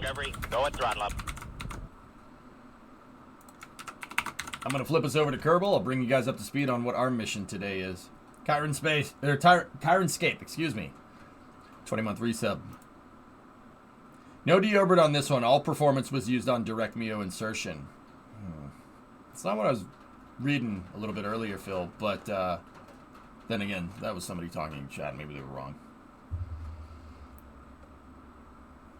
Discovery, go and throttle up. I'm going to flip us over to Kerbal. I'll bring you guys up to speed on what our mission today is. Kyrenscape, excuse me. 20-month resub. No deorbit on this one. All performance was used on direct MEO insertion. It's not what I was reading a little bit earlier, Phil, but then again, that was somebody talking in chat. Maybe they were wrong.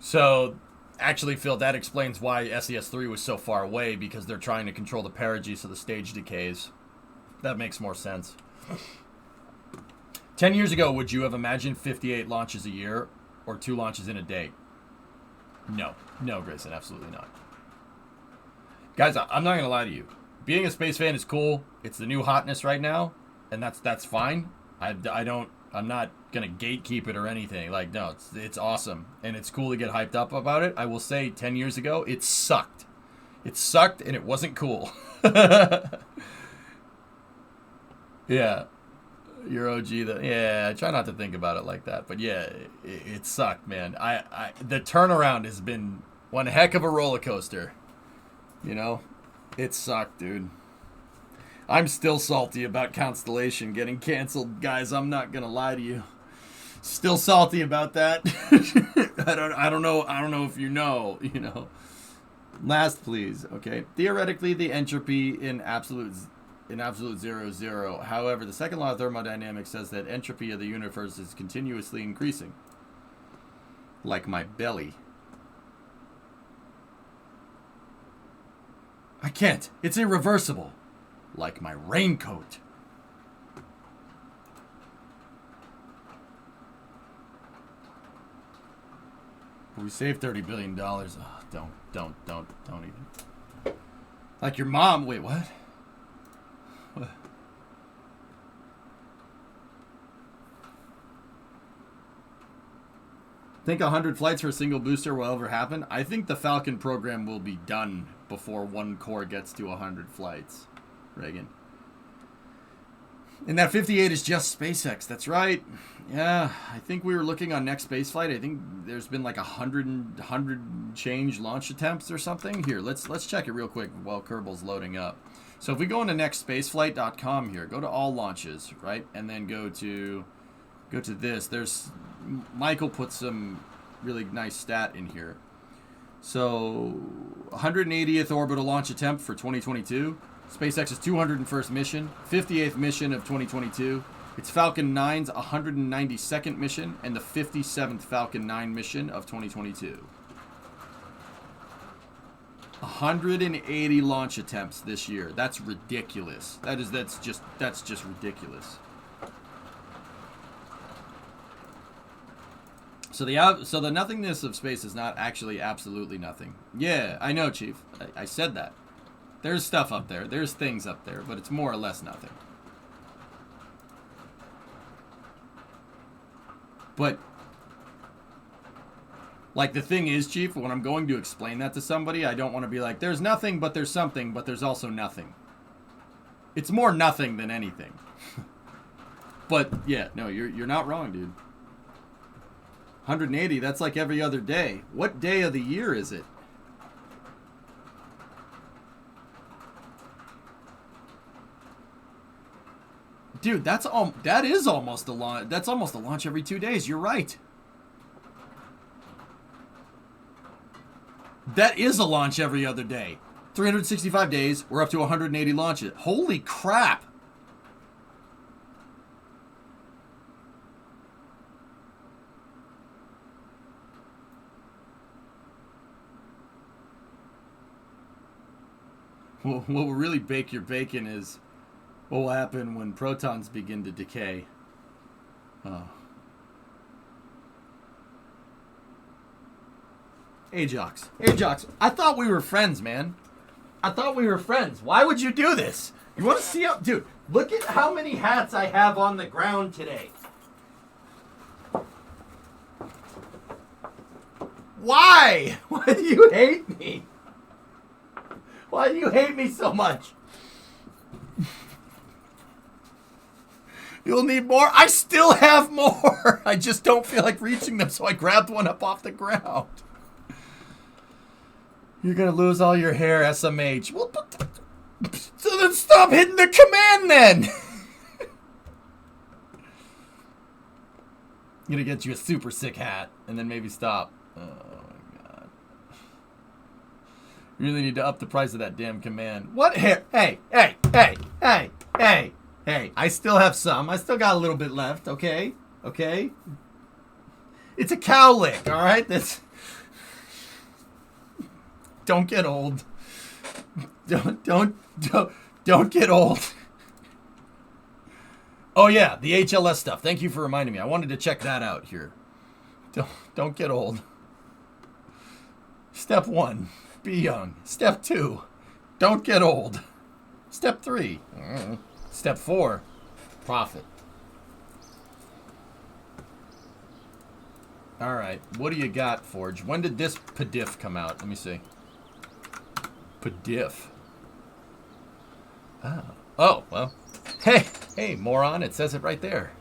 So, actually, Phil, that explains why SES3 was so far away, because they're trying to control the perigee so the stage decays. That makes more sense. 10 years ago, would you have imagined 58 launches a year or 2 launches in a day? No. No, Grayson, absolutely not. Guys, I'm not going to lie to you. Being a space fan is cool. It's the new hotness right now, and that's fine. I'm not going to gatekeep it or anything. Like, no, it's awesome, and it's cool to get hyped up about it. I will say 10 years ago, it sucked. It sucked, and it wasn't cool. Yeah. Your OG, yeah, I try not to think about it like that. But yeah, it sucked, man. The turnaround has been one heck of a roller coaster. You know? It sucked, dude. I'm still salty about Constellation getting canceled, guys. I'm not gonna lie to you. Still salty about that. I don't know if you know, Last, please. Okay. Theoretically, the entropy in absolute 0 is 0. However, the second law of thermodynamics says that entropy of the universe is continuously increasing. Like my belly. I can't. It's irreversible. Like my raincoat. We saved $30 billion. Oh, don't even. Like your mom. Wait, what? What? Think 100 flights for a single booster will ever happen? I think the Falcon program will be done before one core gets to 100 flights, Reagan. And that 58 is just SpaceX. That's right. Yeah, I think we were looking on next spaceflight. I think there's been like 100 change launch attempts or something. Here, let's check it real quick while Kerbal's loading up. So if we go into nextspaceflight.com here, go to all launches, right? And then go to this. There's Michael put some really nice stat in here. So 180th orbital launch attempt for 2022. SpaceX's 201st mission, 58th mission of 2022. It's Falcon 9's 192nd mission and the 57th Falcon 9 mission of 2022. 180 launch attempts this year. That's ridiculous. That's just ridiculous. So the nothingness of space is not actually absolutely nothing. Yeah, I know, Chief. I said that. There's stuff up there. There's things up there, but it's more or less nothing. But, like, the thing is, Chief, when I'm going to explain that to somebody, I don't want to be like, there's nothing, but there's something, but there's also nothing. It's more nothing than anything. But, yeah, no, you're not wrong, dude. 180, that's like every other day. What day of the year is it? Dude, that is almost a launch. That's almost a launch every 2 days. You're right. That is a launch every other day. 365 days, we're up to 180 launches. Holy crap. What will really bake your bacon is what will happen when protons begin to decay. Oh. Ajox. Ajox, I thought we were friends, man. I thought we were friends. Why would you do this? You want to see how... Dude, look at how many hats I have on the ground today. Why? Why do you hate me? Why do you hate me so much? You'll need more? I still have more. I just don't feel like reaching them, so I grabbed one up off the ground. You're gonna lose all your hair, SMH. Well, so then stop hitting the command then! I'm gonna get you a super sick hat, and then maybe stop. Oh my god. You really need to up the price of that damn command. What hair? Hey! I still have some. I still got a little bit left, okay? Okay? It's a cowlick, alright? That's... Don't get old. Don't get old. Oh yeah, the HLS stuff. Thank you for reminding me. I wanted to check that out here. Don't get old. Step 1, be young. Step 2, don't get old. Step 3, Step 4, profit. All right, what do you got, Forge? When did this PDIF come out? Let me see. PDIF. Oh, well. Hey, moron, it says it right there.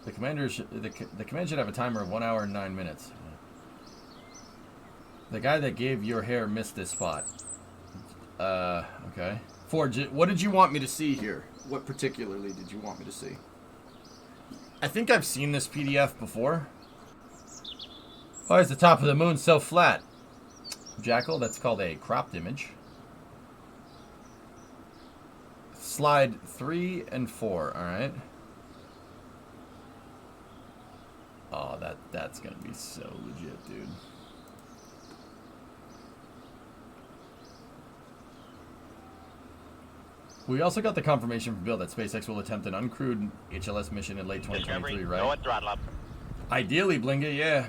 The command should have a timer of 1 hour and 9 minutes. The guy that gave your hair missed this spot. Okay. Forge, what did you want me to see here? What particularly did you want me to see? I think I've seen this PDF before. Why is the top of the moon so flat? Jackal, that's called a cropped image. Slide 3 and 4, alright. Oh, that's gonna be so legit, dude. We also got the confirmation from Bill that SpaceX will attempt an uncrewed HLS mission in late 2023, right? Go throttle up. Ideally, Blinga, yeah.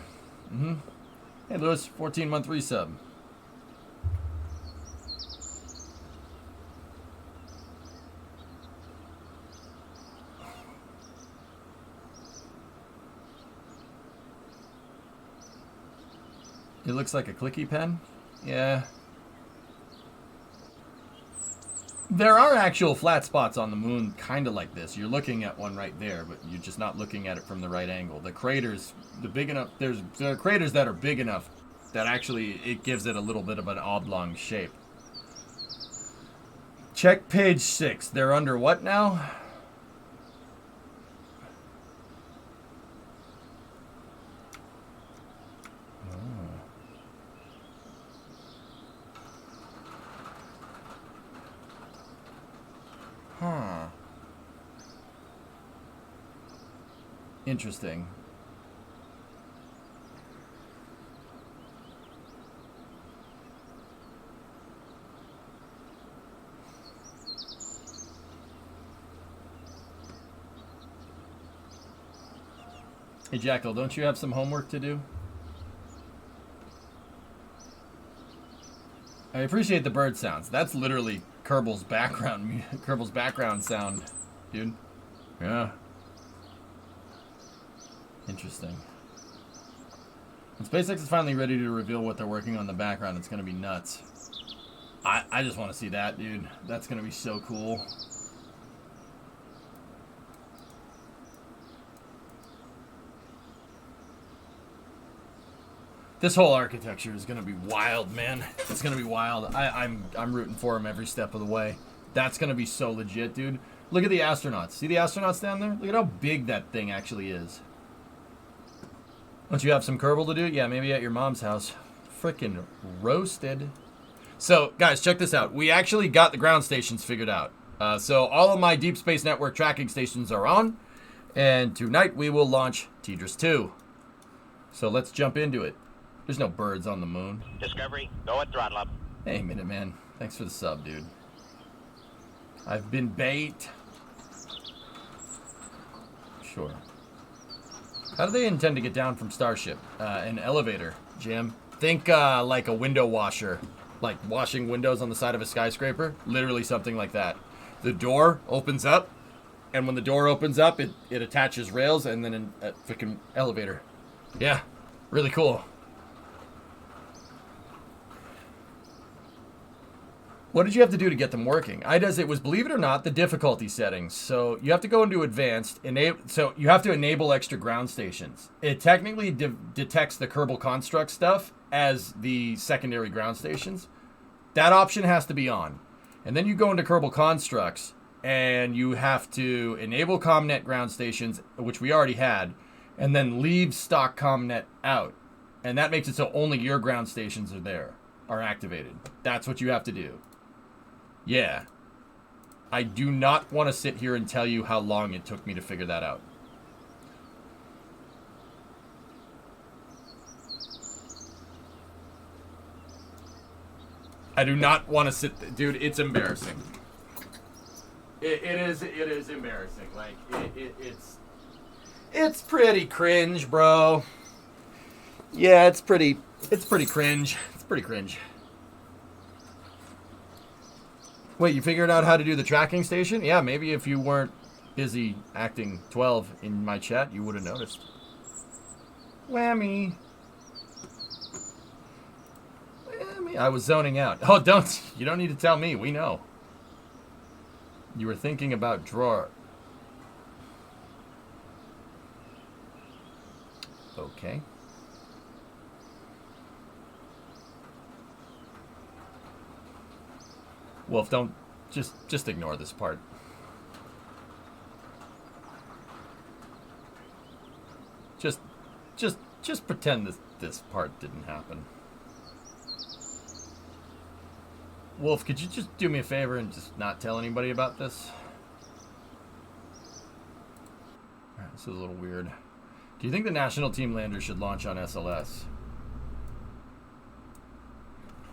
Hey, Lewis, 14-month resub. It looks like a clicky pen? Yeah. There are actual flat spots on the moon kind of like this. You're looking at one right there, but you're just not looking at it from the right angle. The craters, there are craters that are big enough that actually it gives it a little bit of an oblong shape. Check page 6. They're under what now? Huh. Interesting. Hey, Jackal, don't you have some homework to do? I appreciate the bird sounds. That's literally Kerbal's background sound, dude. Yeah. Interesting. When SpaceX is finally ready to reveal what they're working on in the background, it's gonna be nuts. I just want to see that, dude. That's gonna be so cool. This whole architecture is gonna be wild, man. It's gonna be wild. I'm rooting for him every step of the way. That's gonna be so legit, dude. Look at the astronauts. See the astronauts down there? Look at how big that thing actually is. Don't you have some Kerbal to do? Yeah, maybe at your mom's house. Frickin' roasted. So, guys, check this out. We actually got the ground stations figured out. So all of my Deep Space Network tracking stations are on. And tonight we will launch TDRS 2. So let's jump into it. There's no birds on the moon. Discovery, go at throttle up. Hey, Minuteman. Thanks for the sub, dude. I've been bait. Sure. How do they intend to get down from Starship? An elevator, Jim. Think like a window washer. Like washing windows on the side of a skyscraper. Literally something like that. The door opens up. And when the door opens up, it attaches rails and then a freaking elevator. Yeah, really cool. What did you have to do to get them working? It was, believe it or not, the difficulty settings. So you have to go into advanced, so you have to enable extra ground stations. It technically detects the Kerbal Konstruct stuff as the secondary ground stations. That option has to be on. And then you go into Kerbal Konstructs, and you have to enable ComNet ground stations, which we already had, and then leave stock ComNet out. And that makes it so only your ground stations are activated. That's what you have to do. Yeah. I do not want to sit here and tell you how long it took me to figure that out. I do not want to sit... Dude, it's embarrassing. It is embarrassing. Like, it's pretty cringe, bro. Yeah, it's pretty cringe. It's pretty cringe. Wait, you figured out how to do the tracking station? Yeah, maybe if you weren't busy acting 12 in my chat, you would have noticed. Whammy. Whammy. I was zoning out. Oh, you don't need to tell me. We know. You were thinking about drawer. Okay. Wolf, don't just ignore this part. Just pretend this part didn't happen. Wolf, could you just do me a favor and just not tell anybody about this? Alright, this is a little weird. Do you think the national team lander should launch on SLS?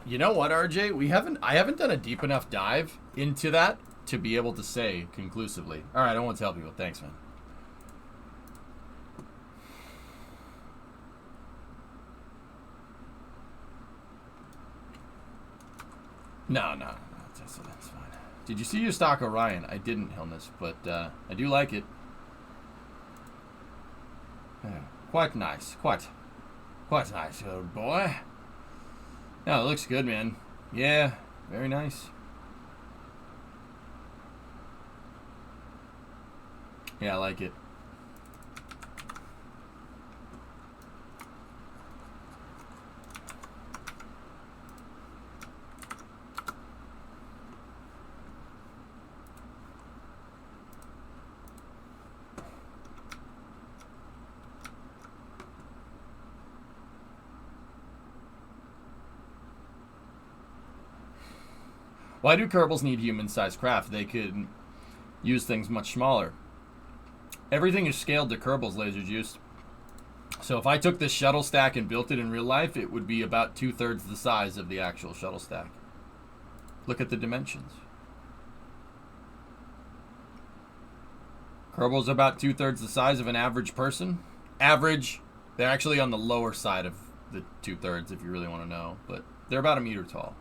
You know what, RJ? I haven't done a deep enough dive into that to be able to say conclusively. All right, I want to tell people. Thanks, man. No, that's fine. Did you see your stock Orion? I didn't, Hilness, but I do like it. Quite nice. Quite nice, old boy. No, it looks good, man. Yeah, very nice. Yeah, I like it. Why do Kerbals need human-sized craft? They could use things much smaller. Everything is scaled to Kerbals, Laser Juice. So if I took this shuttle stack and built it in real life, it would be about 2/3 the size of the actual shuttle stack. Look at the dimensions. Kerbals are about 2/3 the size of an average person. Average, they're actually on the lower side of the 2/3 if you really want to know, but they're about 1 meter tall.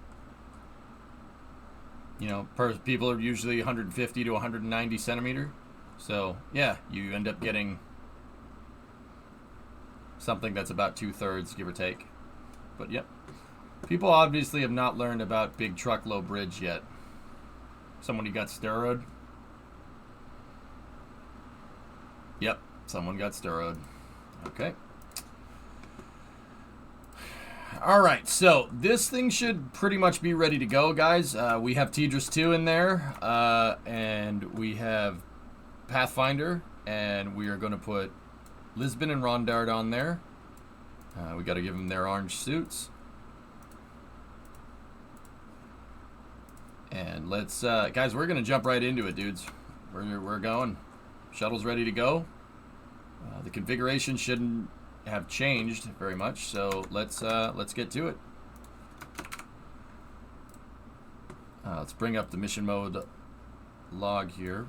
You know, people are usually 150 to 190 centimeter. So, yeah, you end up getting something that's about 2/3, give or take. But, yep. People obviously have not learned about Big Truckload Bridge yet. Someone who got steroid? Yep, someone got steroid. Okay. Alright, so this thing should pretty much be ready to go, guys. We have Tidris 2 in there, and we have Pathfinder, and we are going to put Lisbon and Rondard on there. We got to give them their orange suits. And let's, guys, we're going to jump right into it, dudes. We're going. Shuttle's ready to go. The configuration shouldn't have changed very much, so let's get to it. Let's bring up the mission mode log here.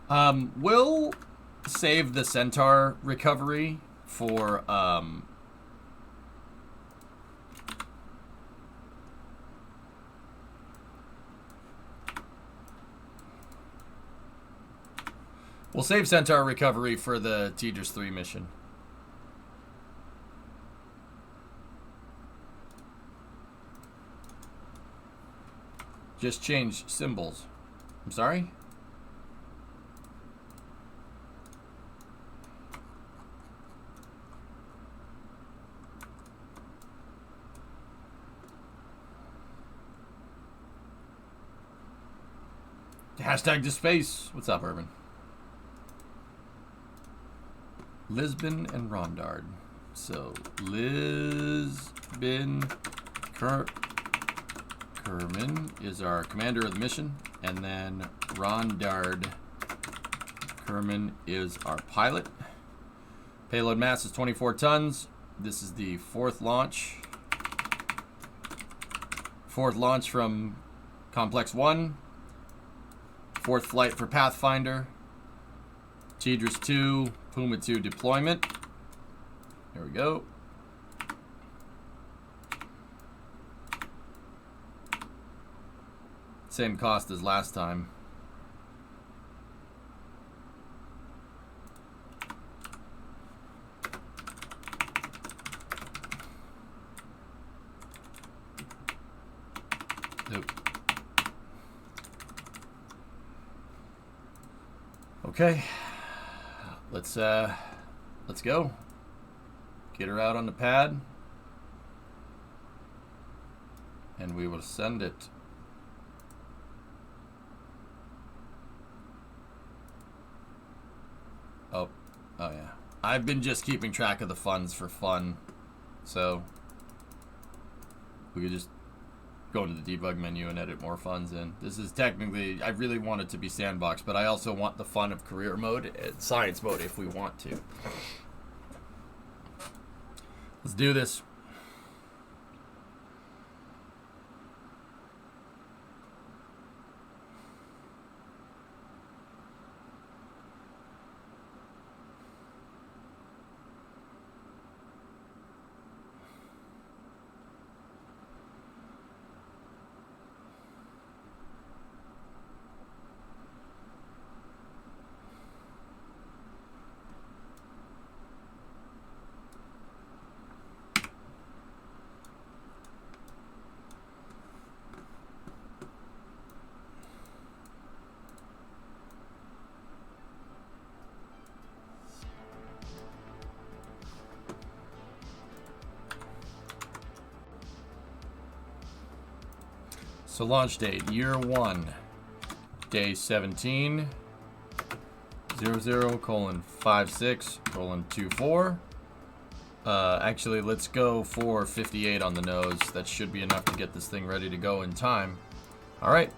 We'll save the Centaur recovery for we'll save Centaur recovery for the Tidris 3 mission. Just change symbols. I'm sorry? Hashtag to space. What's up, Urban? Lisbon and Rondard. So, Lisbon Kerman is our commander of the mission. And then Rondard Kerman is our pilot. Payload mass is 24 tons. This is the fourth launch. Fourth launch from Complex 1. Fourth flight for Pathfinder. Tidris 2, Puma 2 deployment. Here we go. Same cost as last time. Nope. Okay. Let's go. Get her out on the pad. And we will send it. Oh yeah. I've been just keeping track of the funds for fun. So we could just go into the debug menu and edit more funds in. This is technically, I really want it to be sandbox, but I also want the fun of career mode and science mode if we want to. Let's do this. So launch date, year 1, day 17, 00:56:24. Actually, let's go for 58 on the nose. That should be enough to get this thing ready to go in time. All right.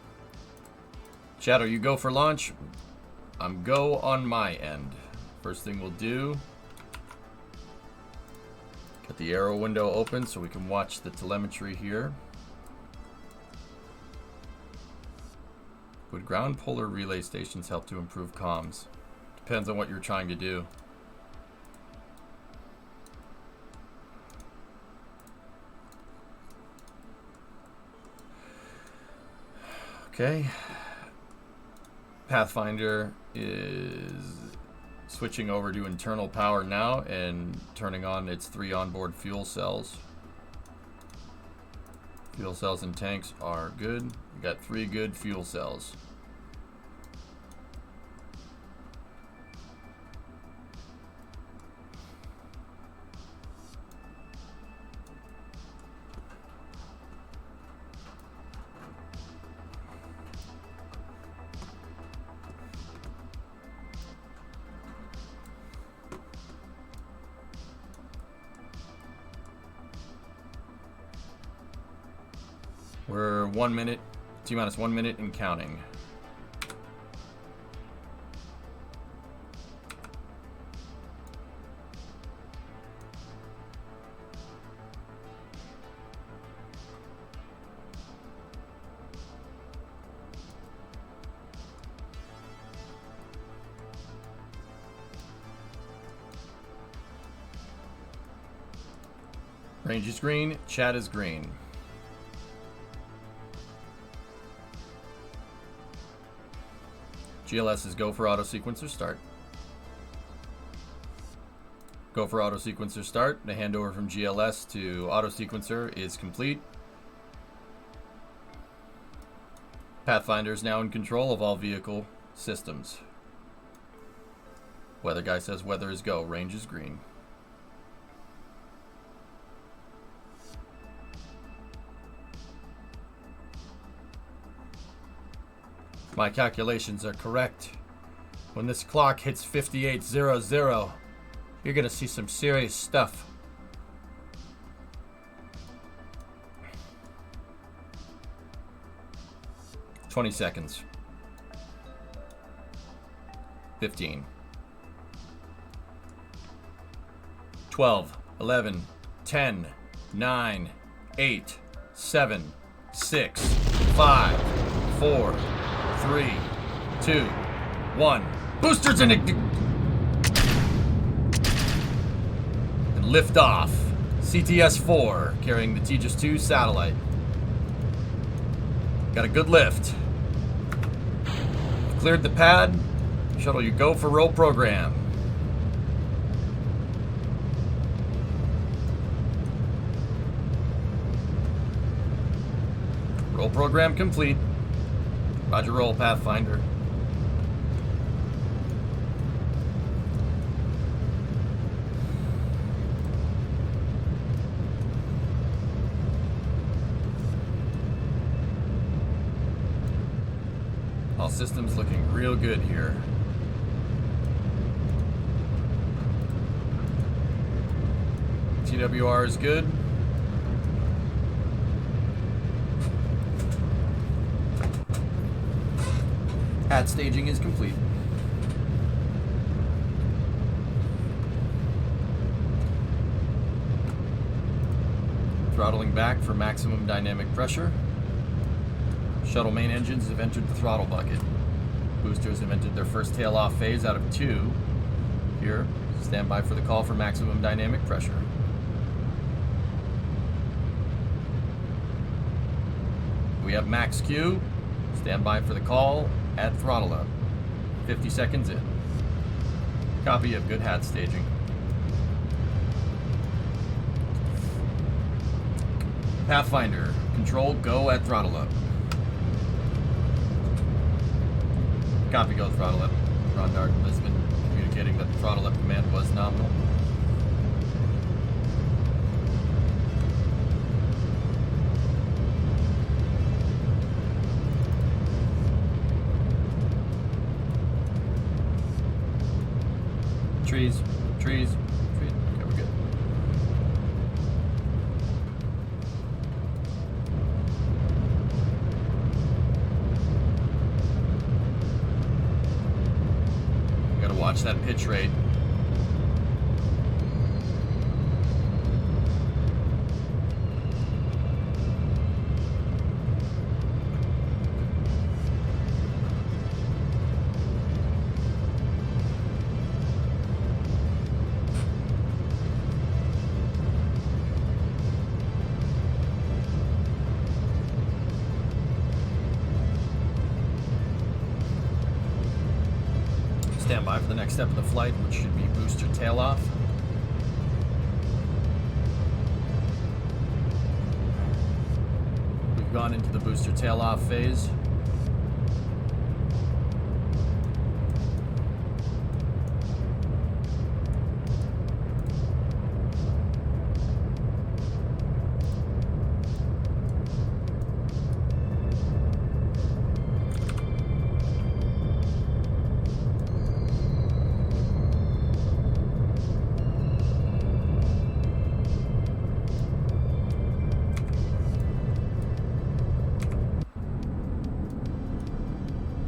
Shadow, you go for launch. I'm go on my end. First thing we'll do, get the arrow window open so we can watch the telemetry here. Would ground polar relay stations help to improve comms? Depends on what you're trying to do. Okay. Pathfinder is switching over to internal power now and turning on its 3 onboard fuel cells. Fuel cells and tanks are good. We got 3 good fuel cells. We're 1 minute, T-minus 1 minute and counting. Range is green, chat is green. GLS is go for auto sequencer start. Go for auto sequencer start. The handover from GLS to auto sequencer is complete. Pathfinder is now in control of all vehicle systems. Weather guy says weather is go, range is green. My calculations are correct. When this clock hits 5800, you're gonna see some serious stuff. "20 seconds. 15. 12, 11, 10, 9, 8, 7, 6, 5, 4, 3, 2, 1. Boosters and lift off. CTS-4 carrying the Tejas-2 satellite. Got a good lift. Cleared the pad. Shuttle, you go for roll program. Roll program complete. Roger, roll, Pathfinder. All systems looking real good here. TWR is good. Hat staging is complete. Throttling back for maximum dynamic pressure. Shuttle main engines have entered the throttle bucket. Boosters have entered their first tail-off phase out of 2. Here, stand by for the call for maximum dynamic pressure. We have max Q. Stand by for the call at throttle up. 50 seconds in. Copy of good hat staging. Pathfinder, control go at throttle up. Copy, go throttle up. Rondard Lisbon communicating that the throttle up command was nominal. Trees, trees, trees. Okay, we're good. Gotta watch that pitch rate. Stand by for the next step of the flight, which should be booster tail off. We've gone into the booster tail off phase.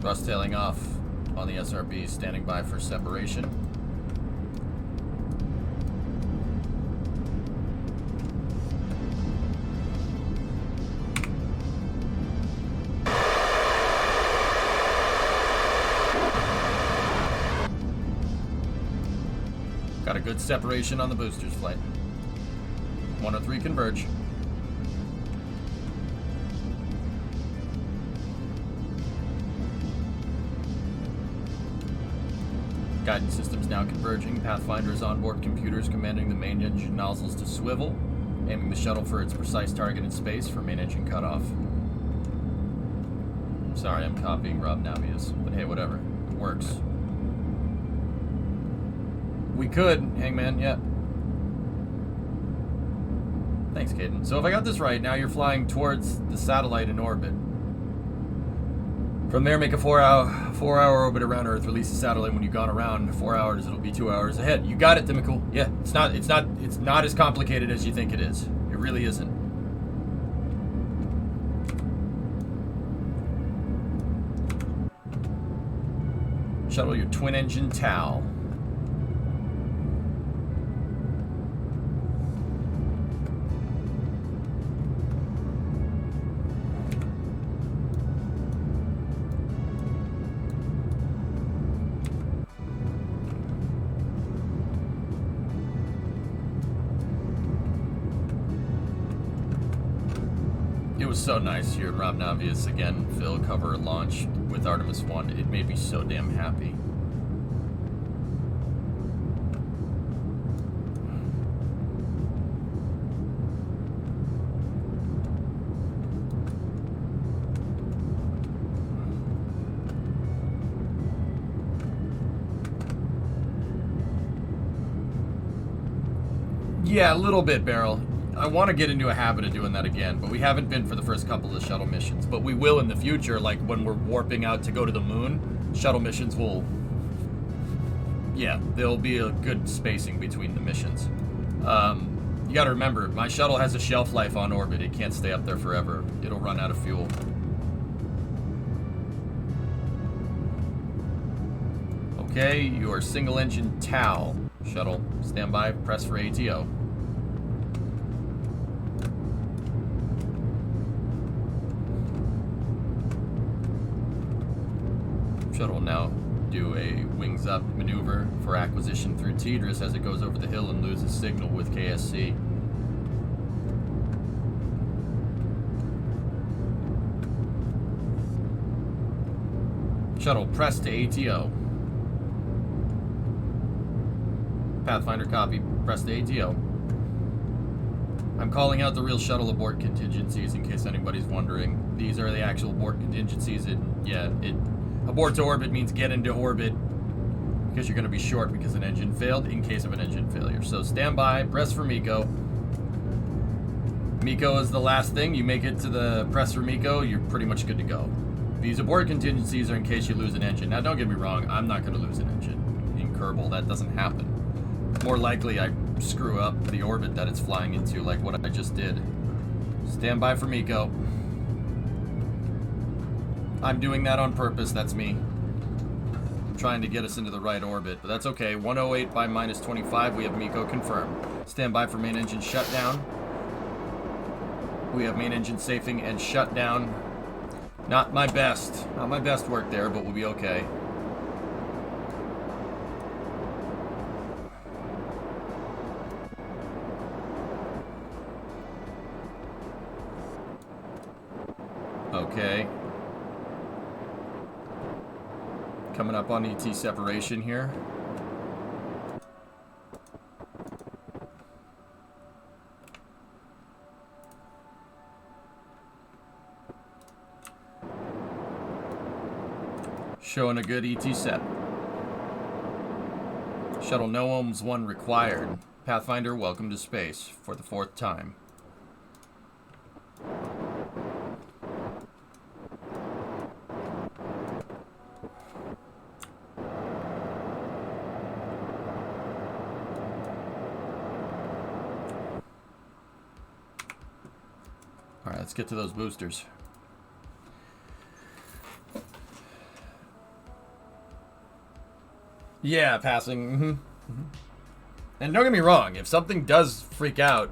Thrust tailing off on the SRB, standing by for separation. Got a good separation on the boosters flight. 103 converge. Guidance systems now converging. Pathfinder's onboard computers commanding the main engine nozzles to swivel, aiming the shuttle for its precise target in space for main engine cutoff. Sorry, I'm copying Rob Navia's, but hey, whatever. It works. We could, Hangman, yeah. Thanks, Caden. So if I got this right, now you're flying towards the satellite in orbit. From there, make a 4-hour orbit around Earth. Release the satellite. When you've gone around 4 hours, it'll be 2 hours ahead. You got it, Timical. Yeah, it's not as complicated as you think it is. It really isn't. Shuttle your twin-engine TAL. It was so nice hearing Rob Navius again, Phil, cover a launch with Artemis 1. It made me so damn happy. Yeah, a little bit, Beryl. I want to get into a habit of doing that again, but we haven't been for the first couple of shuttle missions. But we will in the future, like when we're warping out to go to the moon, shuttle missions will... Yeah, there'll be a good spacing between the missions. You gotta remember, my shuttle has a shelf life on orbit. It can't stay up there forever. It'll run out of fuel. Okay, your single-engine TAL shuttle. Stand by, press for ATO. Shuttle will now do a wings up maneuver for acquisition through Tidris as it goes over the hill and loses signal with KSC. Shuttle press to ATO. Pathfinder copy, press to ATO. I'm calling out the real shuttle abort contingencies in case anybody's wondering. These are the actual abort contingencies. Abort to orbit means get into orbit because you're going to be short because an engine failed in case of an engine failure. So stand by, press for MECO. MECO is the last thing. You make it to the press for MECO, you're pretty much good to go. These abort contingencies are in case you lose an engine. Now don't get me wrong, I'm not going to lose an engine in Kerbal. That doesn't happen. More likely I screw up the orbit that it's flying into like what I just did. Stand by for MECO. I'm doing that on purpose, that's me. I'm trying to get us into the right orbit, but that's okay. 108 by minus 25, we have MECO confirmed. Stand by for main engine shutdown. We have main engine safing and shutdown. Not my best work there, but we'll be okay. Okay. Coming up on ET separation here. Showing a good ET sep. Shuttle no ohms 1 required. Pathfinder, welcome to space for the 4th time. Alright, let's get to those boosters. Yeah, passing. And don't get me wrong, if something does freak out,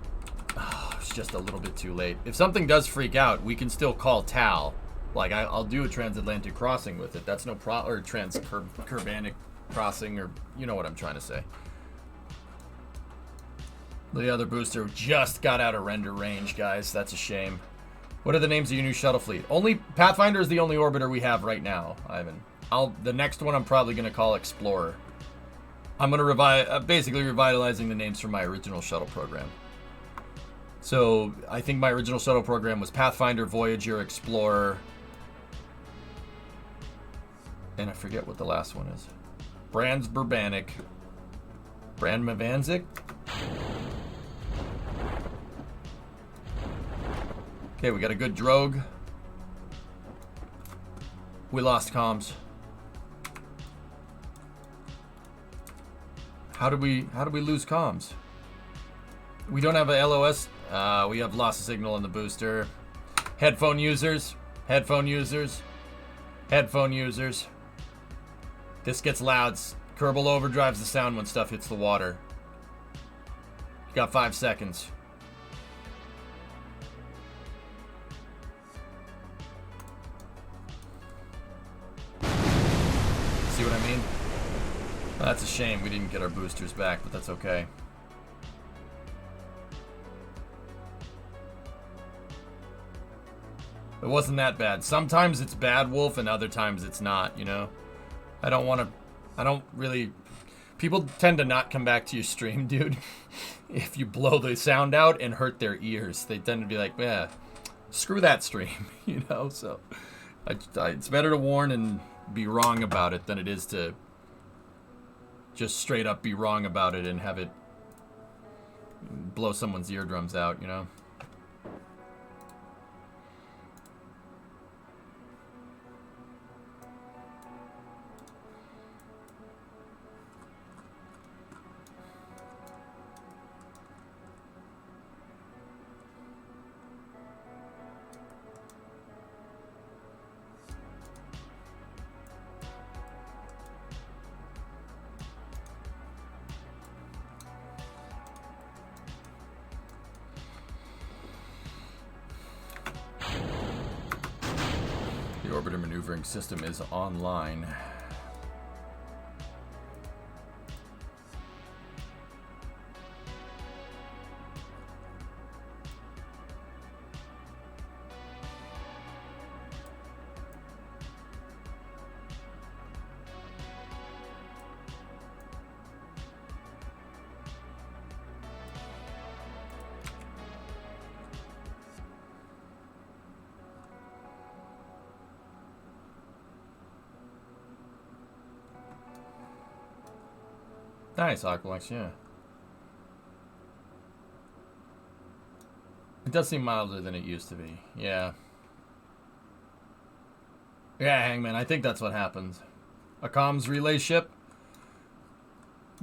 it's just a little bit too late. If something does freak out, we can still call TAL. Like, I'll do a transatlantic crossing with it. That's no problem. Or trans-Kerbanic crossing, or you know what I'm trying to say. The other booster just got out of render range, guys. That's a shame. What are the names of your new shuttle fleet? Only Pathfinder is the only orbiter we have right now, Ivan. The next one I'm probably going to call Explorer. I'm going to basically revitalizing the names from my original shuttle program. So I think my original shuttle program was Pathfinder, Voyager, Explorer, And I forget what the last one is. Brands Burbanik. Brand Mavanzik. Okay, we got a good drogue. We lost comms. How did we lose comms? We don't have a LOS. We have lost a signal in the booster. Headphone users. Headphone users. Headphone users. This gets loud. Kerbal overdrives the sound when stuff hits the water. You got 5 seconds. See what I mean? That's a shame we didn't get our boosters back, but that's okay. It wasn't that bad. Sometimes it's bad, Wolf, and other times it's not, you know? I don't really... People tend to not come back to your stream, dude. If you blow the sound out and hurt their ears. They tend to be like, yeah, screw that stream, you know? So, it's better to warn and be wrong about it than it is to just straight up be wrong about it and have it blow someone's eardrums out, you know? Orbiter maneuvering system is online. Nice, Aqualex, yeah. It does seem milder than it used to be, yeah. Yeah, Hangman, I think that's what happens. A comms relay ship.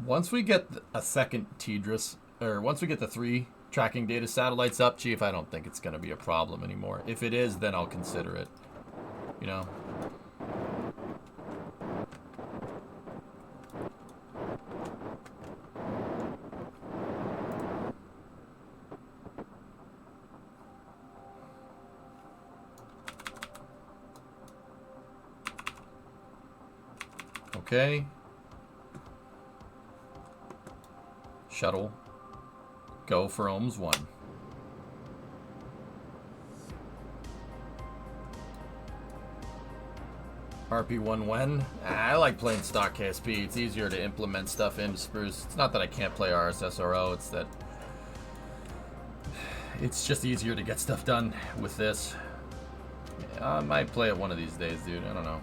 Once we get a second TDRS, or once we get the 3 tracking data satellites up, Chief, I don't think it's going to be a problem anymore. If it is, then I'll consider it, you know? Okay. Shuttle. Go for ohms 1. RP1 when? I like playing stock KSP. It's easier to implement stuff into Spruce. It's not that I can't play RSSRO, it's that it's just easier to get stuff done with this. I might play it one of these days, dude. I don't know.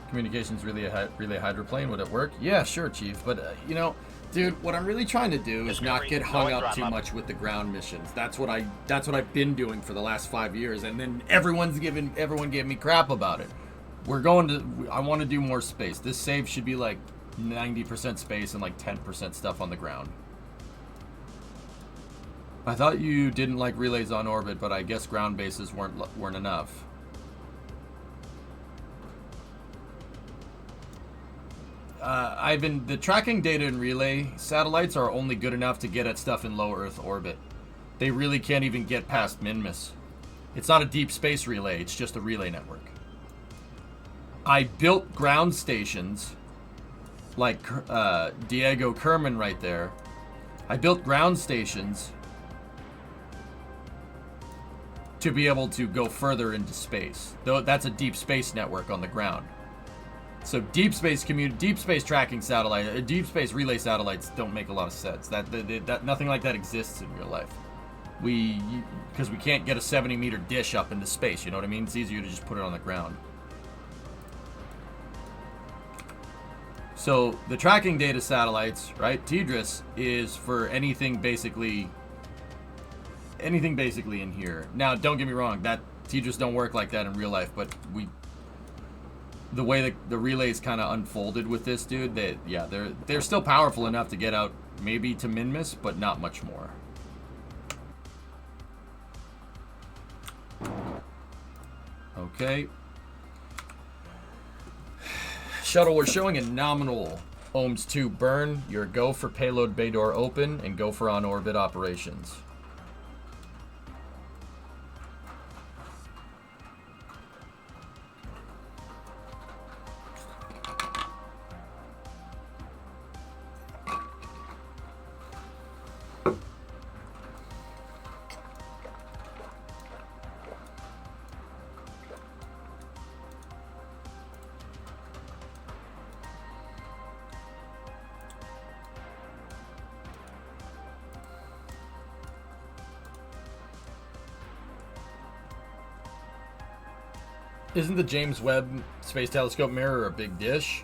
Communications relay hydroplane, would it work? Yeah, sure, Chief. But, you know, dude, what I'm really trying to do is not get hung up too much with the ground missions. That's what I've been doing for the last 5 years, and then everyone gave me crap about it. I want to do more space. This save should be like 90% space and like 10% stuff on the ground. I thought you didn't like relays on orbit, but I guess ground bases weren't enough. The tracking data and relay satellites are only good enough to get at stuff in low Earth orbit. They really can't even get past Minmus. It's not a deep space relay, it's just a relay network. I built ground stations, like Diego Kerman right there. I built ground stations to be able to go further into space. Though that's a deep space network on the ground. So deep space tracking satellite, deep space relay satellites don't make a lot of sense. That nothing like that exists in real life. Because we can't get a 70-meter dish up into space. You know what I mean? It's easier to just put it on the ground. So the tracking data satellites, right? TDRS is for anything basically in here. Now, don't get me wrong, that TDRS don't work like that in real life, but the way that the relays kind of unfolded with this dude, they're still powerful enough to get out maybe to min-miss, but not much more. Okay. Shuttle, we're showing a nominal ohms 2 burn. You're go for payload bay door open and go for on-orbit operations. Isn't the James Webb Space Telescope mirror a big dish?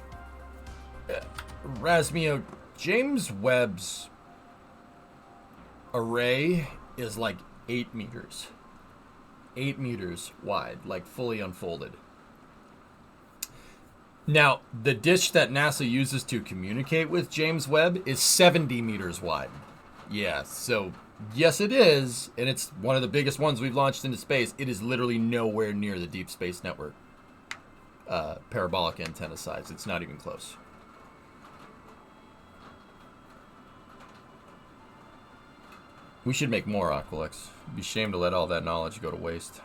Rasmio, James Webb's array is like 8 meters. 8 meters wide, like fully unfolded. Now, the dish that NASA uses to communicate with James Webb is 70 meters wide. Yeah, so yes it is, and it's one of the biggest ones we've launched into space. It is literally nowhere near the Deep Space Network parabolic antenna size. It's not even close. We should make more Aqualex. It'd be a shame to let all that knowledge go to waste.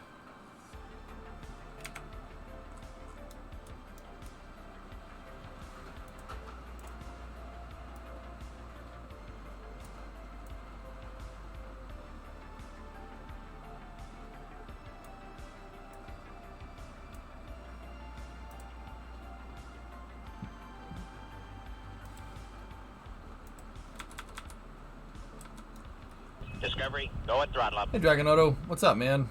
Discovery, go at throttle up. Hey Dragon Auto, what's up, man?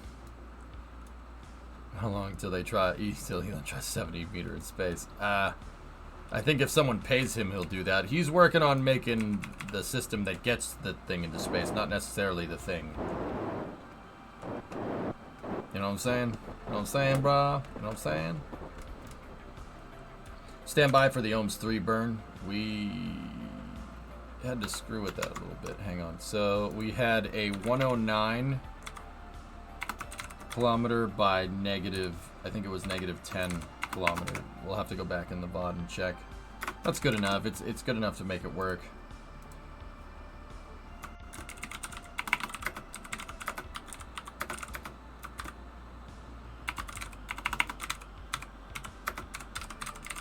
How long till they try? He's still gonna try 70 meter in space. I think if someone pays him, he'll do that. He's working on making the system that gets the thing into space, not necessarily the thing. You know what I'm saying? You know what I'm saying, brah? You know what I'm saying? Stand by for the ohms 3 burn. We had to screw with that a little bit. Hang on. So we had a 109 kilometer by negative, I think it was negative 10 kilometer. We'll have to go back in the VOD and check. That's good enough. It's good enough to make it work.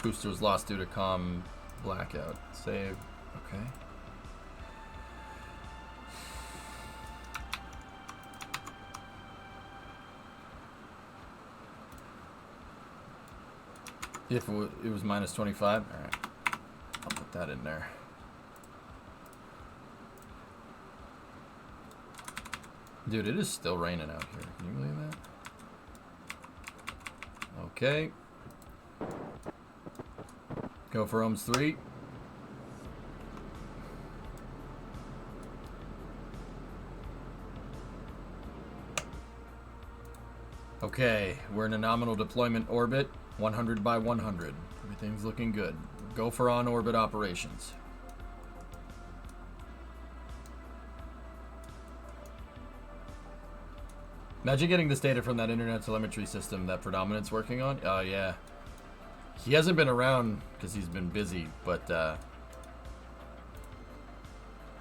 Booster was lost due to comm blackout. Save. Okay. If it was minus 25, all right. I'll put that in there. Dude, it is still raining out here. Can you believe that? Okay. Go for ohms 3. Okay, we're in a nominal deployment orbit. 100 by 100. Everything's looking good. Go for on-orbit operations. Imagine getting this data from that internet telemetry system that Predominant's working on. Oh, yeah. He hasn't been around because he's been busy, but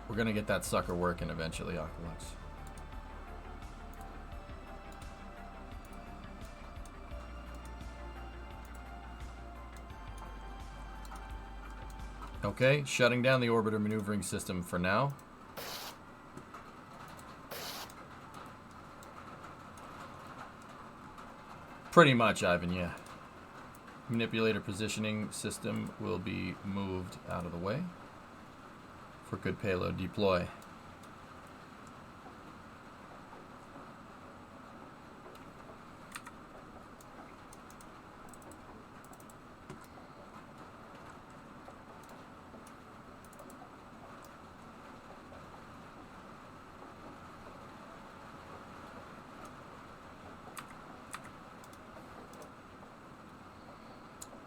we're going to get that sucker working eventually, Aqualex. Okay, shutting down the orbiter maneuvering system for now. Pretty much, Ivan, yeah. Manipulator positioning system will be moved out of the way for good payload deploy.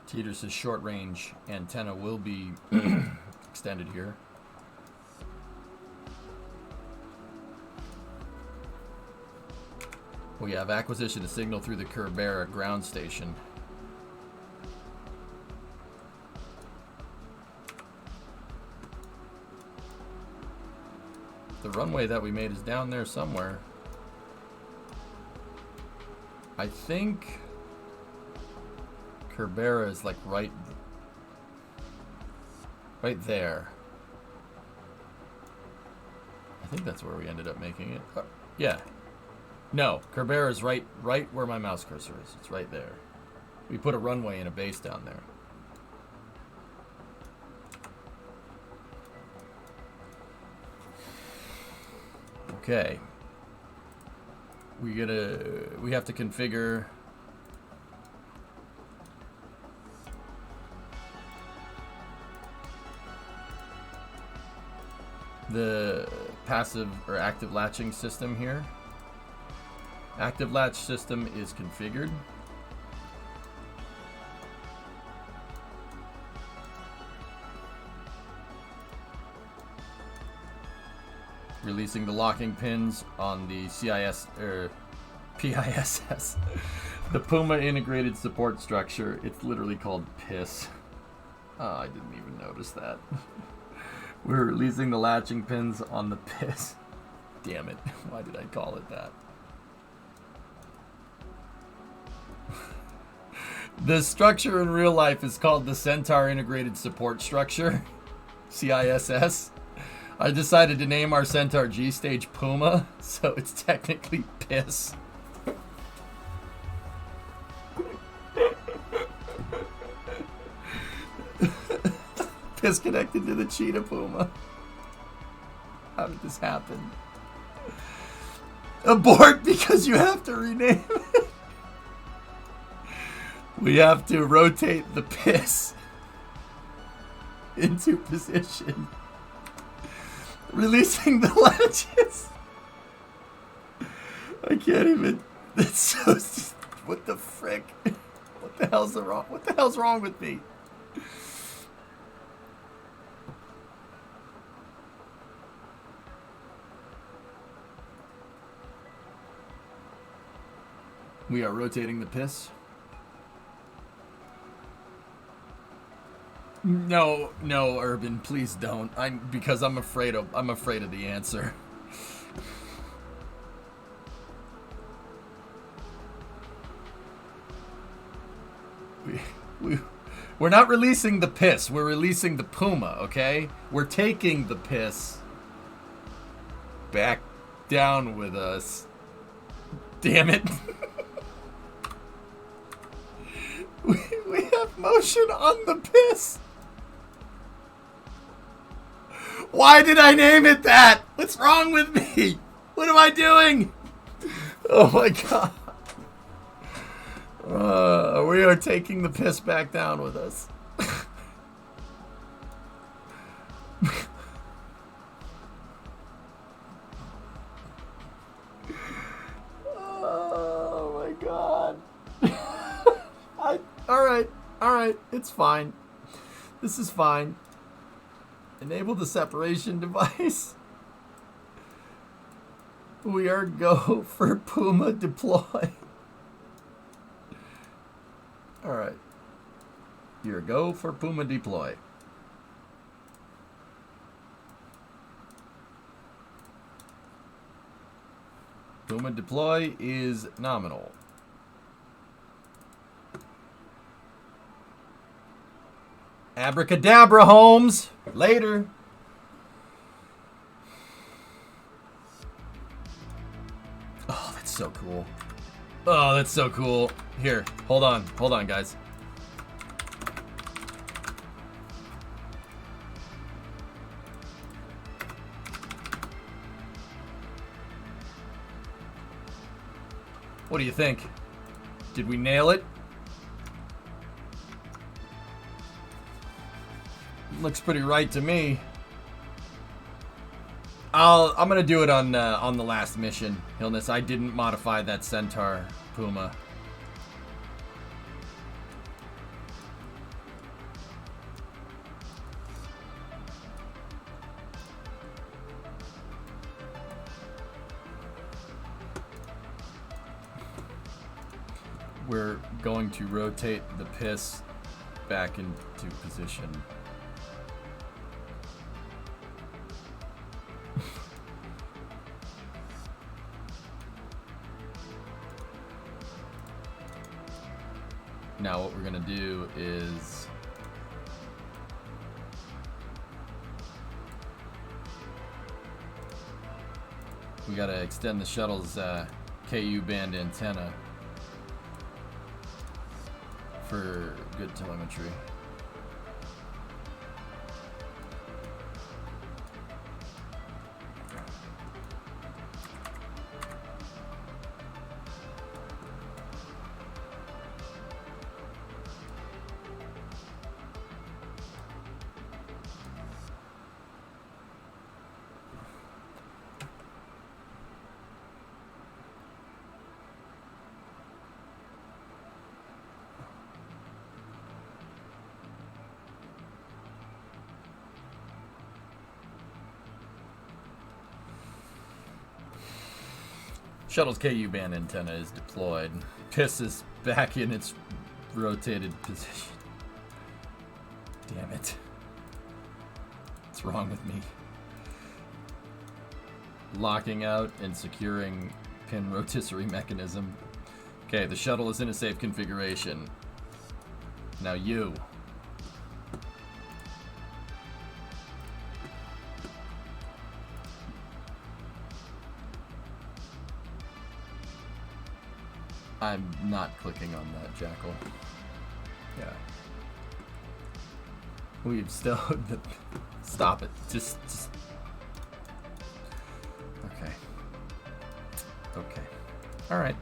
Teeter says short range antenna will be extended here. We have acquisition of signal through the Kerbal ground station. The runway that we made is down there somewhere. I think Kerbal is like right there. I think that's where we ended up making it. Yeah. No, Kerbal is right where my mouse cursor is. It's right there. We put a runway and a base down there. Okay. We have to configure the passive or active latching system here. Active latch system is configured. Releasing the locking pins on the CIS or PISS. The Puma integrated support structure. It's literally called PISS. Oh, I didn't even notice that. We're releasing the latching pins on the PISS. Damn it. Why did I call it that? The structure in real life is called the Centaur Integrated Support Structure, CISS. I decided to name our Centaur G-Stage Puma, so it's technically PISS. PISS connected to the Cheetah Puma. How did this happen? Abort because you have to rename it. We have to rotate the PISS into position. Releasing the latches. I can't even. It's so. What the frick? What the hell's wrong? What the hell's wrong with me? We are rotating the PISS. No, Urban, please don't. Because I'm afraid of the answer. We're not releasing the PISS. We're releasing the Puma. Okay, we're taking the PISS back down with us. Damn it. We have motion on the PISS. Why did I name it that? What's wrong with me? What am I doing? Oh my god. We are taking the PISS back down with us. Oh my god. Alright, it's fine. This is fine. Enable the separation device. We are go for Puma deploy. Alright. You're go for Puma deploy. Puma deploy is nominal. Abracadabra, Holmes. Later. Oh, that's so cool. Oh, that's so cool. Here, hold on, guys. What do you think? Did we nail it? Looks pretty right to me. I'm gonna do it on the last mission, Hillness. I didn't modify that Centaur Puma. we're going to rotate the piss back into position. Now what we're gonna do is we gotta extend the shuttle's KU band antenna for good telemetry. Shuttle's KU band antenna is deployed. Piss is back in its rotated position. Damn it. What's wrong with me? Locking out and securing pin rotisserie mechanism. Okay, the shuttle is in a safe configuration. Now you. I'm not clicking on that, Jackal. Yeah. We've still... Stop it. Just... Okay. Okay. Alright.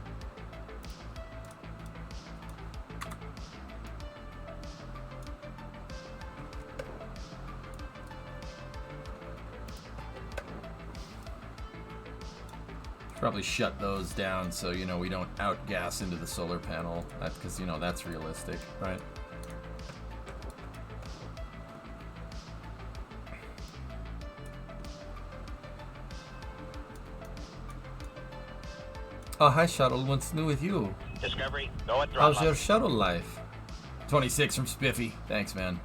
Probably shut those down so, you know, we don't outgas into the solar panel. That's because, you know, that's realistic, right? Oh, hi, Shuttle. What's new with you? Discovery, go at throttle. How's your shuttle life? 26 from Spiffy. Thanks, man.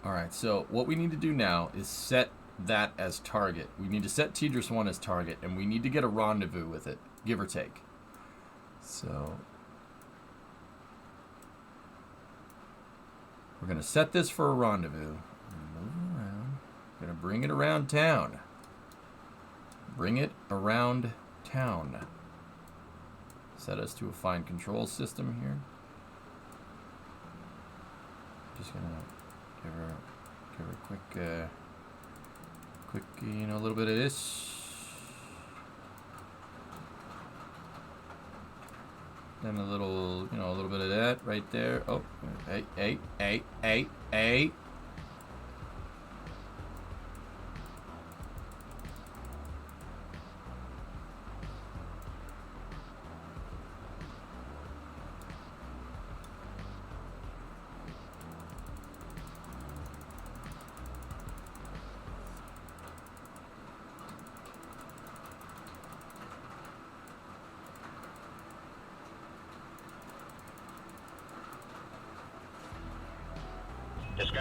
Alright, so what we need to do now is set that as target. We need to set Tidris 1 as target, and we need to get a rendezvous with it, give or take. So we're going to set this for a rendezvous. Move it around. We're going to bring it around town. Bring it around town. Set us to a fine control system here. Just going to give her a quick, you know, a little bit of this. Then a little, you know, a little bit of that right there. Oh, hey.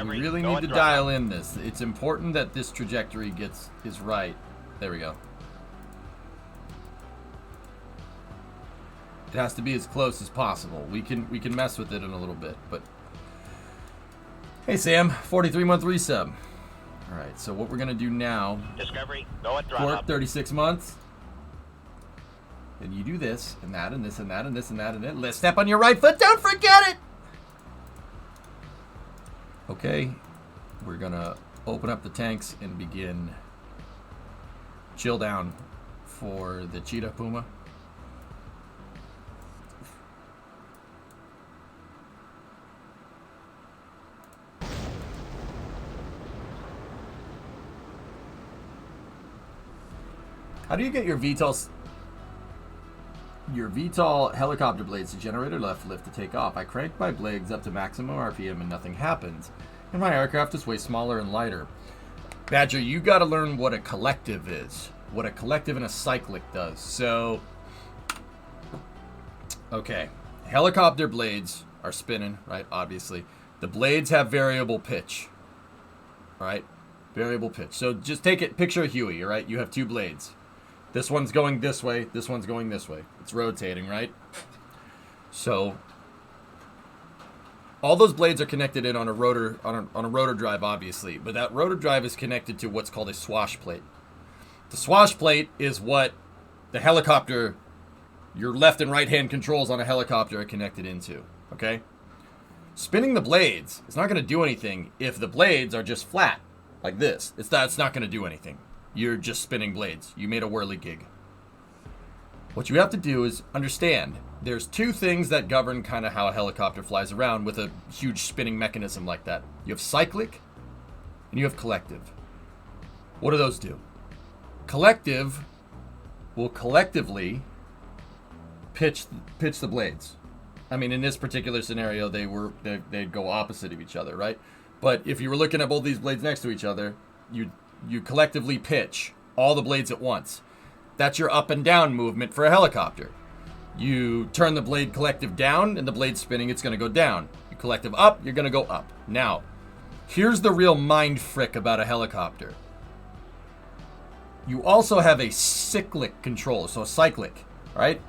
We really need to dial in this. It's important that this trajectory is right. There we go. It has to be as close as possible. We can mess with it in a little bit, but hey Sam, 43-month resub. All right, so what we're gonna do now? Discovery, go at throttle. 36 months. Then you do this and that and this and that and this and that and then let's step on your right foot. Don't forget it. Okay, we're gonna open up the tanks and begin chill down for the Cheetah Puma. How do you get your VTOL helicopter blades to generate or left lift to take off? I cranked my blades up to maximum RPM and nothing happens. And my aircraft is way smaller and lighter. Badger, you got to learn what a collective is. What a collective and a cyclic does. So, okay. Helicopter blades are spinning, right? Obviously. The blades have variable pitch. Right? Variable pitch. So just picture a Huey, right? You have two blades. This one's going this way, this one's going this way. It's rotating, right? So all those blades are connected in on a rotor on a rotor drive, obviously, but that rotor drive is connected to what's called a swash plate. The swash plate is what the helicopter, your left and right hand controls on a helicopter are connected into, okay? Spinning the blades is not going to do anything if the blades are just flat, like this. It's not going to do anything. You're just spinning blades. You made a whirligig. What you have to do is understand there's two things that govern kind of how a helicopter flies around with a huge spinning mechanism like that. You have cyclic and you have collective. What do those do? Collective will collectively pitch the blades. I mean, in this particular scenario, they'd go opposite of each other, right? But if you were looking at both these blades next to each other, you collectively pitch all the blades at once. That's your up and down movement for a helicopter. You turn the blade collective down and the blade spinning, it's going to go down. You collective up, you're going to go up. Now, here's the real mind frick about a helicopter. You also have a cyclic control, so cyclic, right?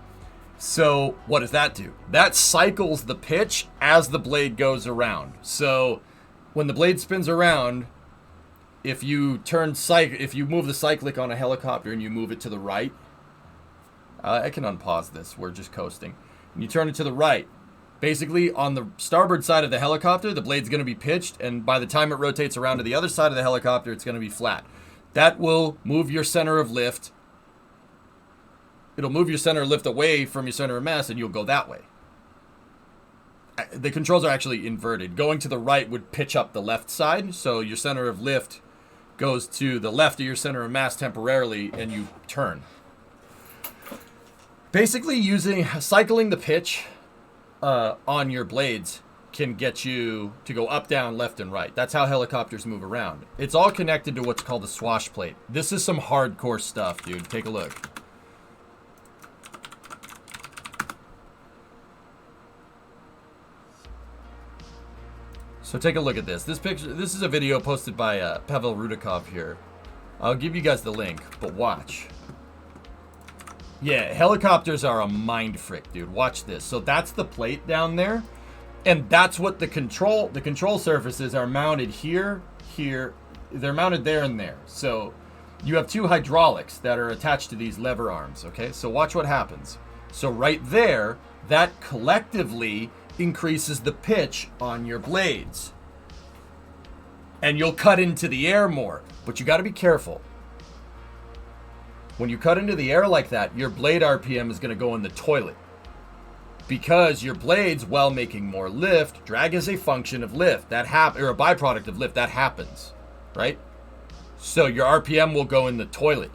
So what does that do? That cycles the pitch as the blade goes around. So when the blade spins around, if you move the cyclic on a helicopter and you move it to the right, I can unpause this. We're just coasting. And you turn it to the right. Basically, on the starboard side of the helicopter, the blade's going to be pitched, and by the time it rotates around to the other side of the helicopter, it's going to be flat. That will move your center of lift. It'll move your center of lift away from your center of mass, and you'll go that way. The controls are actually inverted. Going to the right would pitch up the left side, so your center of lift goes to the left of your center of mass temporarily, and you turn. Basically, cycling the pitch on your blades can get you to go up, down, left, and right. That's how helicopters move around. It's all connected to what's called a swash plate. This is some hardcore stuff, dude. Take a look. So take a look at this. This is a video posted by Pavel Rudakov here. I'll give you guys the link, but watch. Yeah, helicopters are a mind frick, dude. Watch this. So that's the plate down there, and that's what the control surfaces are mounted here. They're mounted there and there. So you have two hydraulics that are attached to these lever arms, okay? So watch what happens. So right there, that collectively increases the pitch on your blades. And you'll cut into the air more, but you got to be careful. When you cut into the air like that, your blade RPM is going to go in the toilet. Because your blades, while making more lift, drag is a function of lift. Or a byproduct of lift. That happens, right? So your RPM will go in the toilet.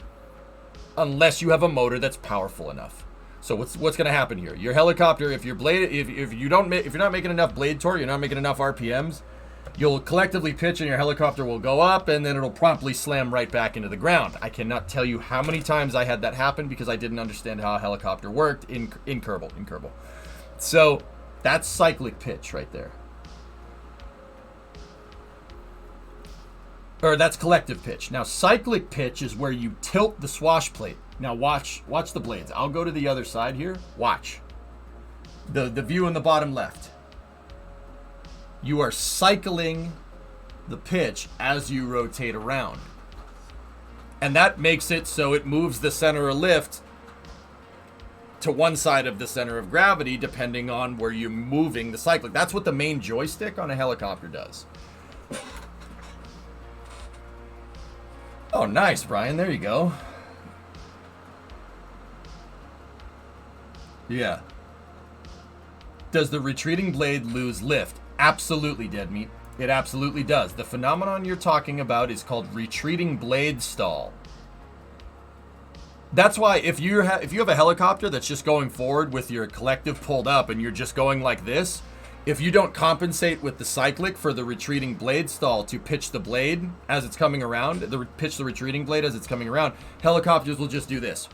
Unless you have a motor that's powerful enough. So what's going to happen here? Your helicopter, if you're not making enough blade torque, you're not making enough RPMs, you'll collectively pitch and your helicopter will go up, and then it'll promptly slam right back into the ground. I cannot tell you how many times I had that happen because I didn't understand how a helicopter worked in Kerbal. So that's cyclic pitch right there. Or that's collective pitch. Now cyclic pitch is where you tilt the swash plate. Now watch the blades. I'll go to the other side here. Watch. The view in the bottom left. You are cycling the pitch as you rotate around. And that makes it so it moves the center of lift to one side of the center of gravity depending on where you're moving the cyclic. That's what the main joystick on a helicopter does. Oh, nice, Brian. There you go. Yeah. Does the retreating blade lose lift? Absolutely, Dead Meat. It absolutely does. The phenomenon you're talking about is called retreating blade stall. That's why if you have a helicopter that's just going forward with your collective pulled up and you're just going like this, if you don't compensate with the cyclic for the retreating blade stall to pitch the blade as it's coming around, pitch the retreating blade as it's coming around, helicopters will just do this.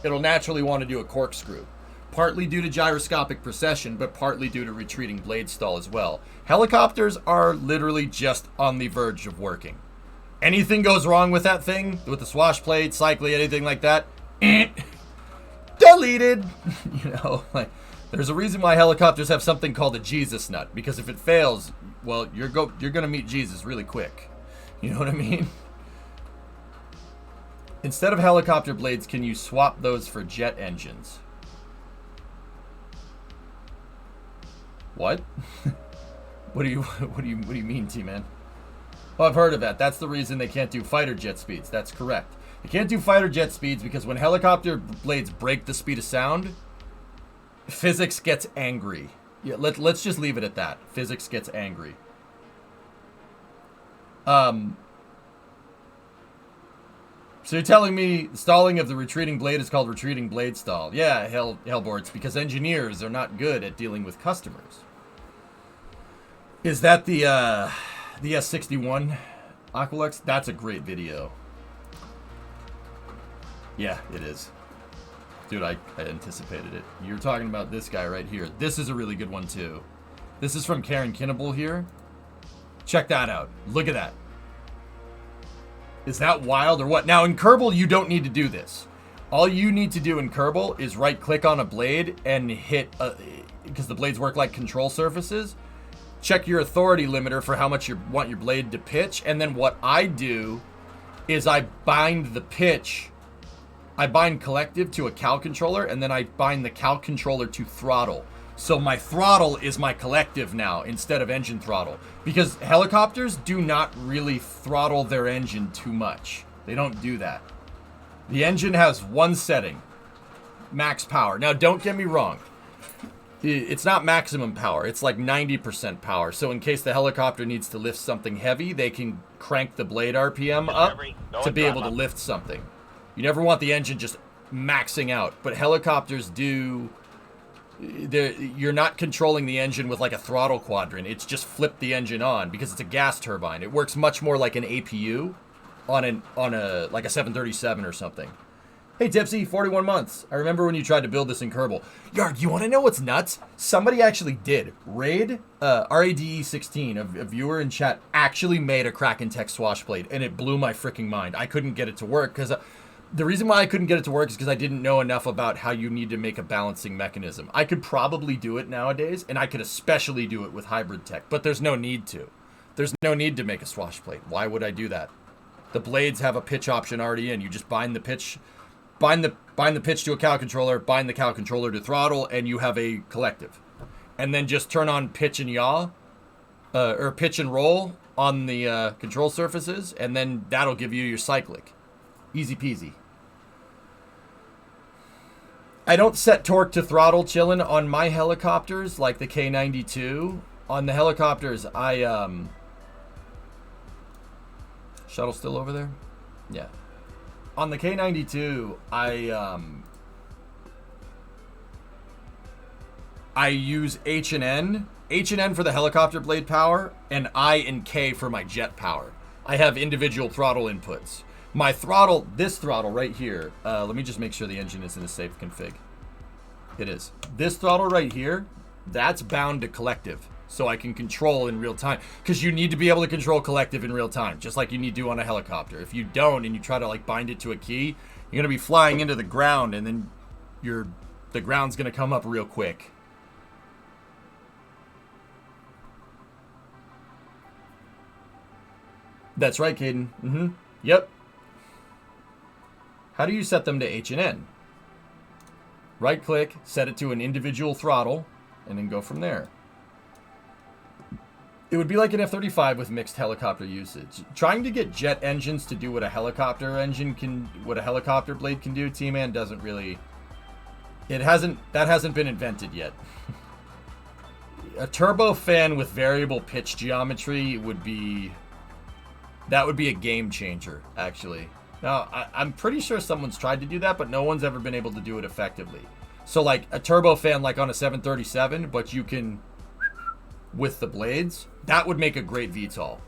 It'll naturally want to do a corkscrew. Partly due to gyroscopic precession, but partly due to retreating blade stall as well. Helicopters are literally just on the verge of working. Anything goes wrong with that thing, with the swash plate, cycling, anything like that, deleted. You know, like, there's a reason why helicopters have something called a Jesus nut, because if it fails, well, you're gonna meet Jesus really quick. You know what I mean? Instead of helicopter blades, can you swap those for jet engines? What? What do you mean, T-Man? Oh, I've heard of that. That's the reason they can't do fighter jet speeds. That's correct. They can't do fighter jet speeds because when helicopter blades break the speed of sound, physics gets angry. Yeah, let's just leave it at that. Physics gets angry. So you're telling me stalling of the retreating blade is called retreating blade stall? Yeah, Hellbor, it's because engineers are not good at dealing with customers. Is that the S61 Aqualux? That's a great video. Yeah, it is. Dude, I anticipated it. You're talking about this guy right here. This is a really good one too. This is from Karen Kinnable here. Check that out. Look at that. Is that wild or what? Now in Kerbal, you don't need to do this. All you need to do in Kerbal is right click on a blade and hit, because the blades work like control surfaces. Check your authority limiter for how much you want your blade to pitch. And then what I do is I bind the pitch. I bind collective to a cal controller, and then I bind the cal controller to throttle. So my throttle is my collective now instead of engine throttle. Because helicopters do not really throttle their engine too much. They don't do that. The engine has one setting. Max power. Now don't get me wrong. It's not maximum power. It's like 90% power. So in case the helicopter needs to lift something heavy, they can crank the blade RPM up to be able to lift something. You never want the engine just maxing out. But helicopters do... You're not controlling the engine with like a throttle quadrant. It's just flip the engine on because it's a gas turbine. It works much more like an APU on a like a 737 or something. Hey Tipsy, 41 months. I remember when you tried to build this in Kerbal. Yard, you want to know what's nuts? Somebody actually did. Raid, RADE16, a viewer in chat, actually made a Kraken Tech swash blade, and it blew my freaking mind. I couldn't get it to work because the reason why I couldn't get it to work is because I didn't know enough about how you need to make a balancing mechanism. I could probably do it nowadays, and I could especially do it with hybrid tech, but there's no need to. There's no need to make a swash plate. Why would I do that? The blades have a pitch option already in. You just bind the pitch, bind the pitch to a cal controller, bind the cal controller to throttle, and you have a collective. And then just turn on pitch and yaw, or pitch and roll on the control surfaces, and then that'll give you your cyclic. Easy peasy. I don't set torque to throttle chillin' on my helicopters like the K92. On the helicopters, Shuttle still over there? Yeah. On the K92, I use H and N. H and N for the helicopter blade power, and I and K for my jet power. I have individual throttle inputs. My throttle, this throttle right here, let me just make sure the engine is in a safe config. It is. This throttle right here, that's bound to collective, so I can control in real time. Because you need to be able to control collective in real time, just like you need to on a helicopter. If you don't, and you try to like bind it to a key, you're gonna be flying into the ground, and then the ground's gonna come up real quick. That's right, Caden. Mm-hmm. Yep. How do you set them to H and N? Right click, set it to an individual throttle, and then go from there. It would be like an F-35 with mixed helicopter usage. Trying to get jet engines to do what a helicopter engine can, what a helicopter blade can do, T-Man doesn't really... that hasn't been invented yet. A turbofan with variable pitch geometry would be... that would be a game changer, actually. Now, I'm pretty sure someone's tried to do that, but no one's ever been able to do it effectively. So, like, a turbofan, like on a 737, but you can, with the blades, that would make a great VTOL.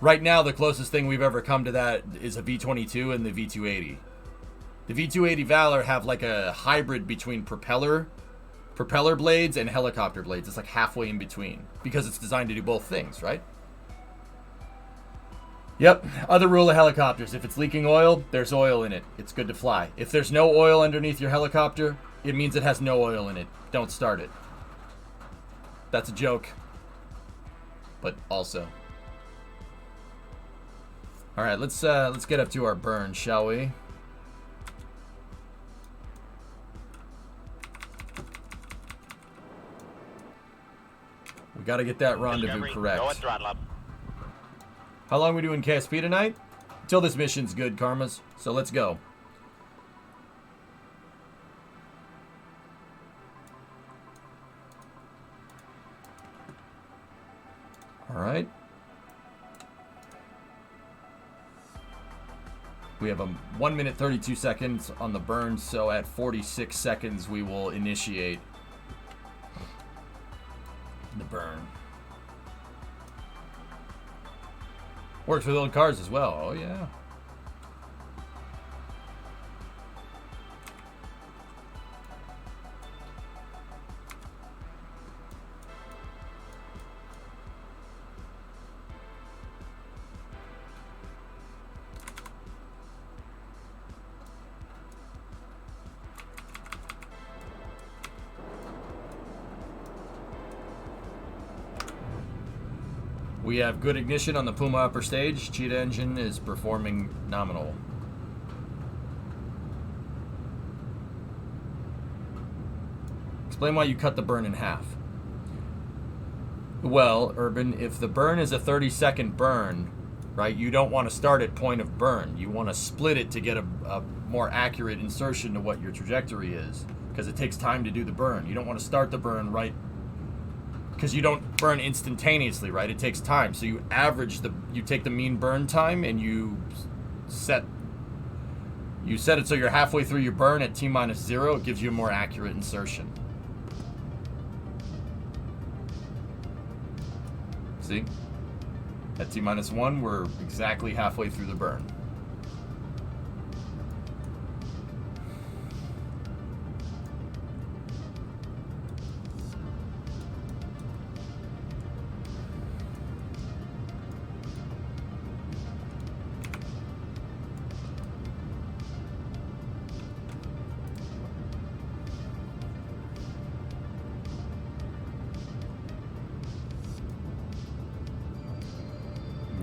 Right now, the closest thing we've ever come to that is a V22 and the V280. The V280 Valor have, like, a hybrid between propeller blades and helicopter blades. It's, like, halfway in between, because it's designed to do both things, right? Yep, other rule of helicopters. If it's leaking oil, there's oil in it. It's good to fly. If there's no oil underneath your helicopter, it means it has no oil in it. Don't start it. That's a joke. But also. Alright, let's get up to our burn, shall we? We gotta get that rendezvous correct. Go and throttle up. How long are we doing KSP tonight? Until this mission's good, Karmas. So let's go. Alright. We have a 1 minute 32 seconds on the burn, so at 46 seconds we will initiate the burn. Works with old cars as well. Oh, yeah. We have good ignition on the Puma upper stage. Cheetah engine is performing nominal. Explain why you cut the burn in half. Well, Urban, if the burn is a 30-second burn, right, you don't want to start at point of burn. You want to split it to get a more accurate insertion to what your trajectory is, because it takes time to do the burn. You don't want to start the burn right, because you don't burn instantaneously, right? It takes time. So you average you take the mean burn time and you set it so you're halfway through your burn at T-0. It gives you a more accurate insertion. See? At T-1, we're exactly halfway through the burn.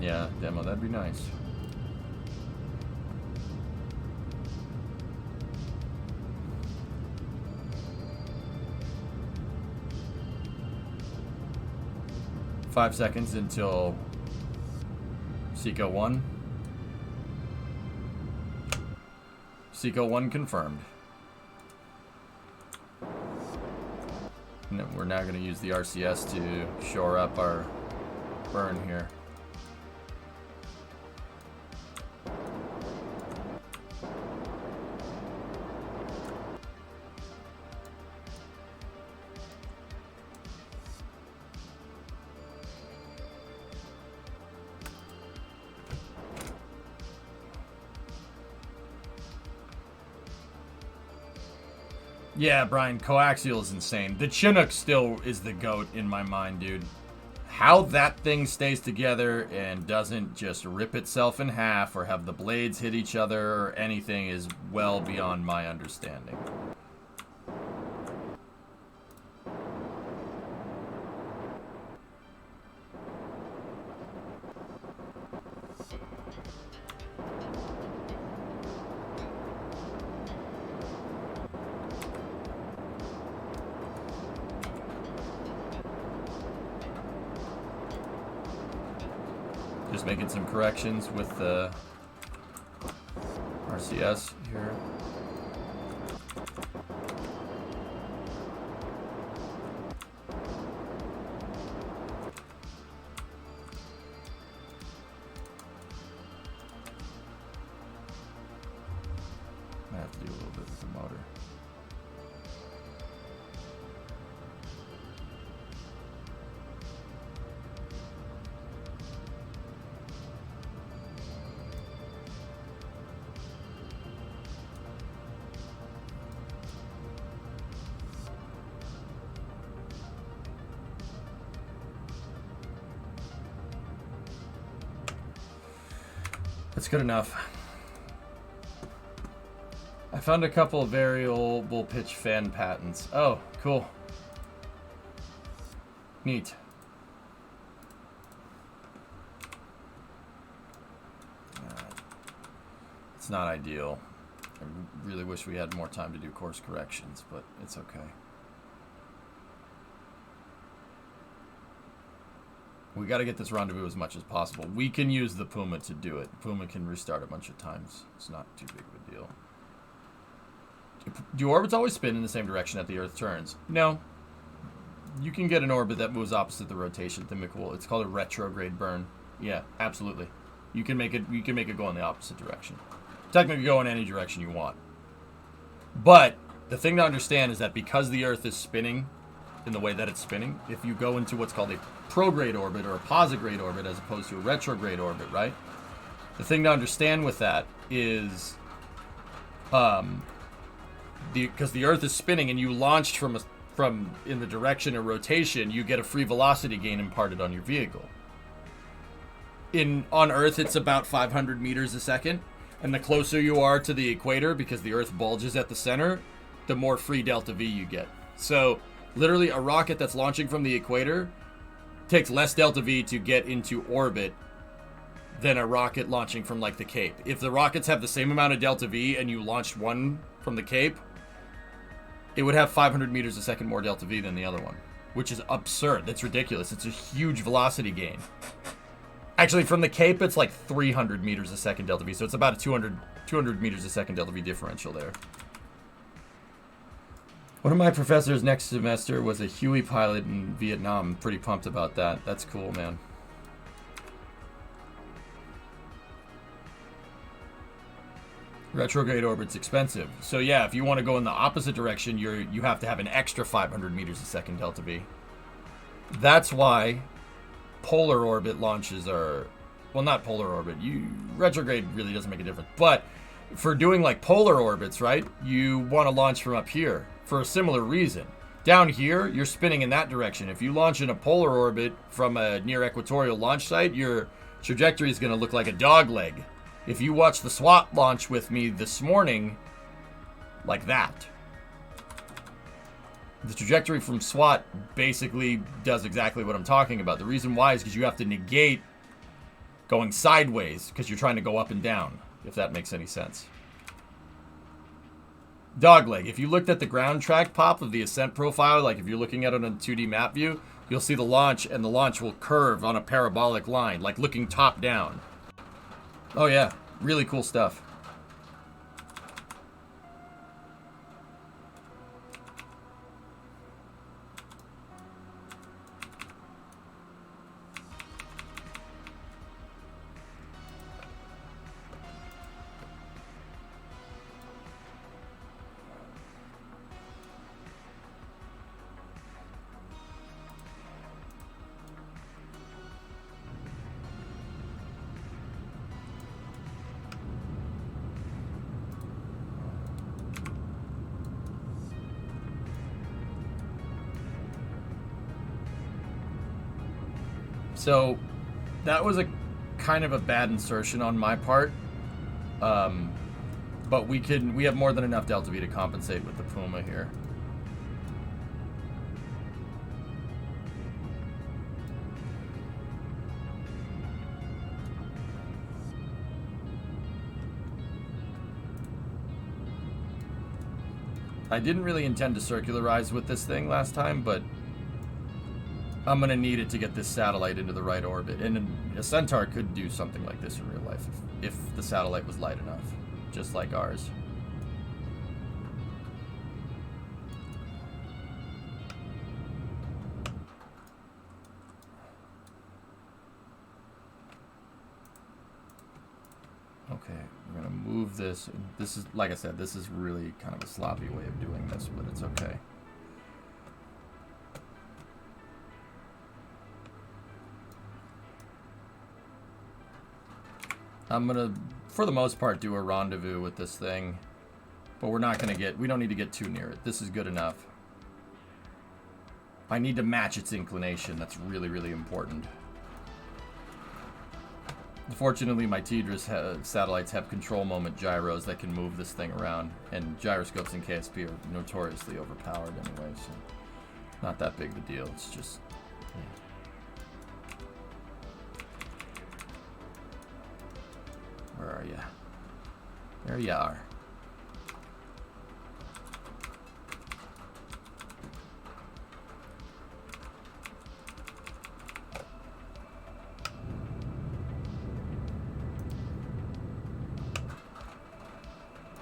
Yeah, demo, that'd be nice. Five seconds until CKAN. CKAN confirmed. And we're now going to use the RCS to shore up our burn here. Yeah, Brian, coaxial is insane. The Chinook still is the GOAT in my mind, dude. How that thing stays together and doesn't just rip itself in half or have the blades hit each other or anything is well beyond my understanding. Just making some corrections with the RCS here. That's good enough. I found a couple of variable pitch fan patents. Oh, cool. Neat. It's not ideal. I really wish we had more time to do course corrections, but it's okay. We got to get this rendezvous as much as possible. We can use the Puma to do it. Puma can restart a bunch of times. It's not too big of a deal. Do orbits always spin in the same direction that the Earth turns? No. You can get an orbit that moves opposite the rotation. Cool. It's called a retrograde burn. Yeah, absolutely. You can make it. You can make it go in the opposite direction. Technically, go in any direction you want. But the thing to understand is that because the Earth is spinning in the way that it's spinning, if you go into what's called a prograde orbit or a posigrade orbit as opposed to a retrograde orbit, right? The thing to understand with that is, because the Earth is spinning and you launched from in the direction of rotation, you get a free velocity gain imparted on your vehicle. On Earth, it's about 500 meters a second, and the closer you are to the equator, because the Earth bulges at the center, the more free delta V you get. So, literally, a rocket that's launching from the equator takes less delta V to get into orbit than a rocket launching from, like, the Cape. If the rockets have the same amount of delta V and you launched one from the Cape, it would have 500 meters a second more delta V than the other one, which is absurd. That's ridiculous. It's a huge velocity gain. Actually, from the Cape, it's like 300 meters a second delta V, so it's about a 200 meters a second delta V differential there. One of my professors next semester was a Huey pilot in Vietnam. I'm pretty pumped about that. That's cool, man. Retrograde orbit's expensive. So yeah, if you want to go in the opposite direction, you have to have an extra 500 meters a second delta V. That's why polar orbit launches are, well, not polar orbit. Retrograde really doesn't make a difference. But for doing like polar orbits, right? You want to launch from up here for a similar reason. Down here, you're spinning in that direction. If you launch in a polar orbit from a near equatorial launch site, your trajectory is going to look like a dog leg. If you watch the SWAT launch with me this morning, like that, the trajectory from SWAT basically does exactly what I'm talking about. The reason why is because you have to negate going sideways because you're trying to go up and down, if that makes any sense. Dogleg. If you looked at the ground track pop of the ascent profile, like if you're looking at it on a 2D map view, you'll see the launch, and the launch will curve on a parabolic line, like looking top down. Oh yeah, really cool stuff. So that was a kind of a bad insertion on my part, but we have more than enough delta V to compensate with the Puma here. I didn't really intend to circularize with this thing last time, but I'm going to need it to get this satellite into the right orbit. And a Centaur could do something like this in real life if the satellite was light enough, just like ours. Okay, we're going to move this. This is, like I said, this is really kind of a sloppy way of doing this, but it's okay. I'm gonna, for the most part, do a rendezvous with this thing, but we're not gonna we don't need to get too near it. This is good enough. I need to match its inclination. That's really, really important. Fortunately, my Tidris satellites have control moment gyros that can move this thing around, and gyroscopes in KSP are notoriously overpowered anyway, so not that big of a deal. It's just, yeah. Where are ya? There you are.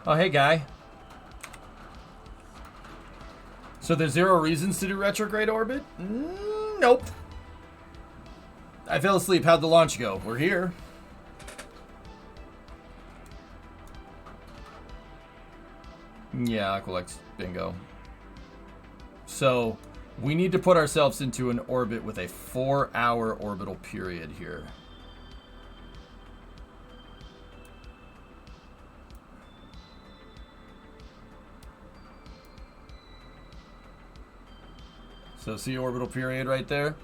Oh, hey, guy. So there's 0 reasons to do retrograde orbit? Nope. I fell asleep. How'd the launch go? We're here. Yeah, Aqualex. Bingo. So we need to put ourselves into an orbit with a 4-hour orbital period here. So see orbital period right there?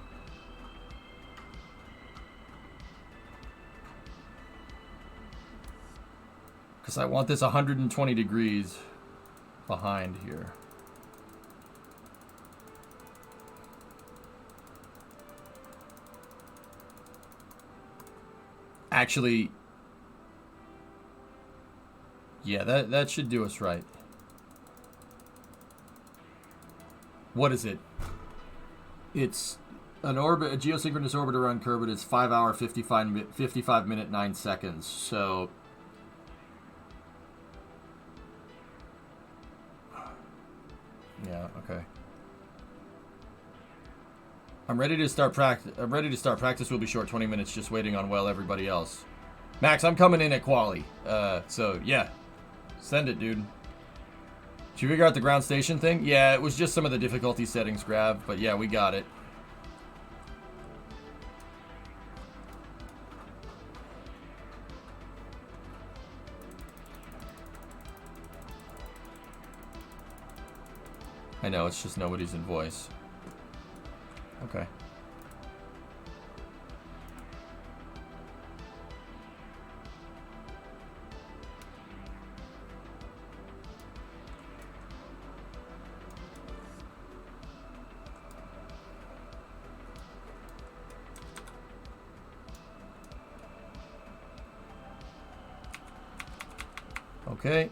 Because I want this 120 degrees behind here. Actually, yeah, that should do us right. What is it? It's an orbit, a geosynchronous orbit around Kerbal. It's 5 hour, 55 minute, 9 seconds. So yeah, okay. I'm ready to start practice. Practice will be short, 20 minutes, just waiting on everybody else. Max, I'm coming in at quali. So yeah, send it, dude. Did you figure out the ground station thing? Yeah, it was just some of the difficulty settings grab, but yeah, we got it. I know, it's just nobody's in voice. Okay. Okay,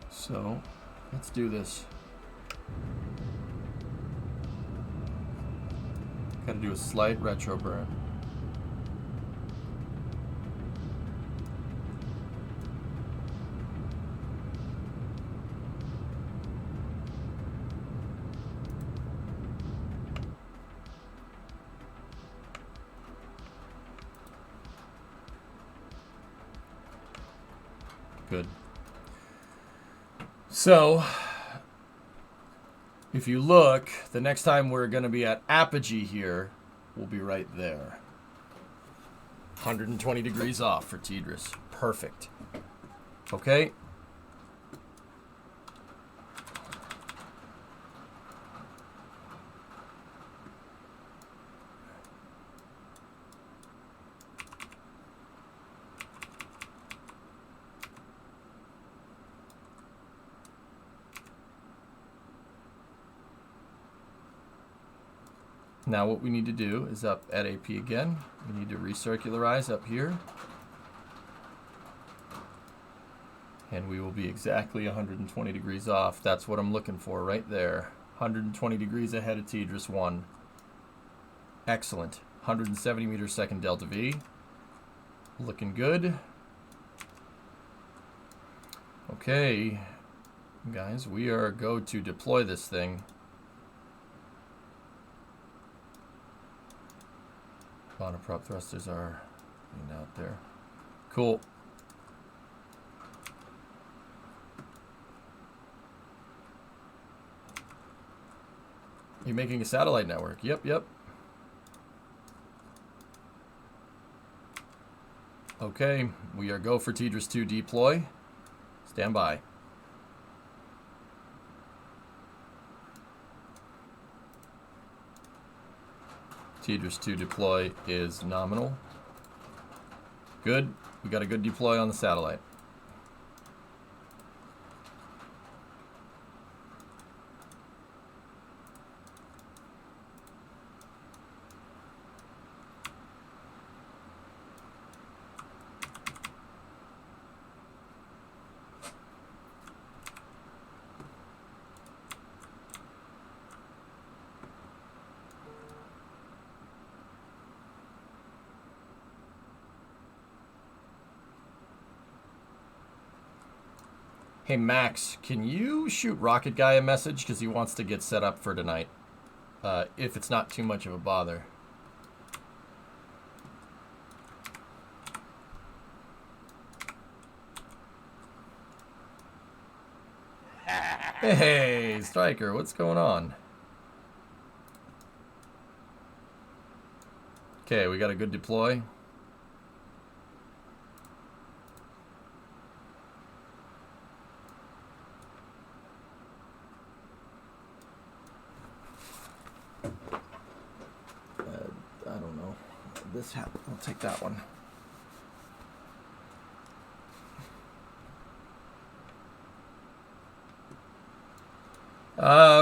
so let's do this. Gotta do a slight retro burn. Good. So, if you look, the next time we're going to be at apogee here, we'll be right there. 120 degrees off for Tidris. Perfect. Okay. Now what we need to do is up at AP again. We need to recircularize up here. And we will be exactly 120 degrees off. That's what I'm looking for right there. 120 degrees ahead of Tidris 1. Excellent. 170 meters second delta V. Looking good. Okay, guys, we are go to deploy this thing. Monoprop thrusters are out there. Cool. You're making a satellite network. Yep, yep. Okay, we are go for Tidris 2 deploy. Stand by. Tidris 2 deploy is nominal. Good. We got a good deploy on the satellite. Hey Max, can you shoot Rocket Guy a message? Because he wants to get set up for tonight. If it's not too much of a bother. Hey, Striker, what's going on? Okay, we got a good deploy. I don't know. This hat, I'll take that one.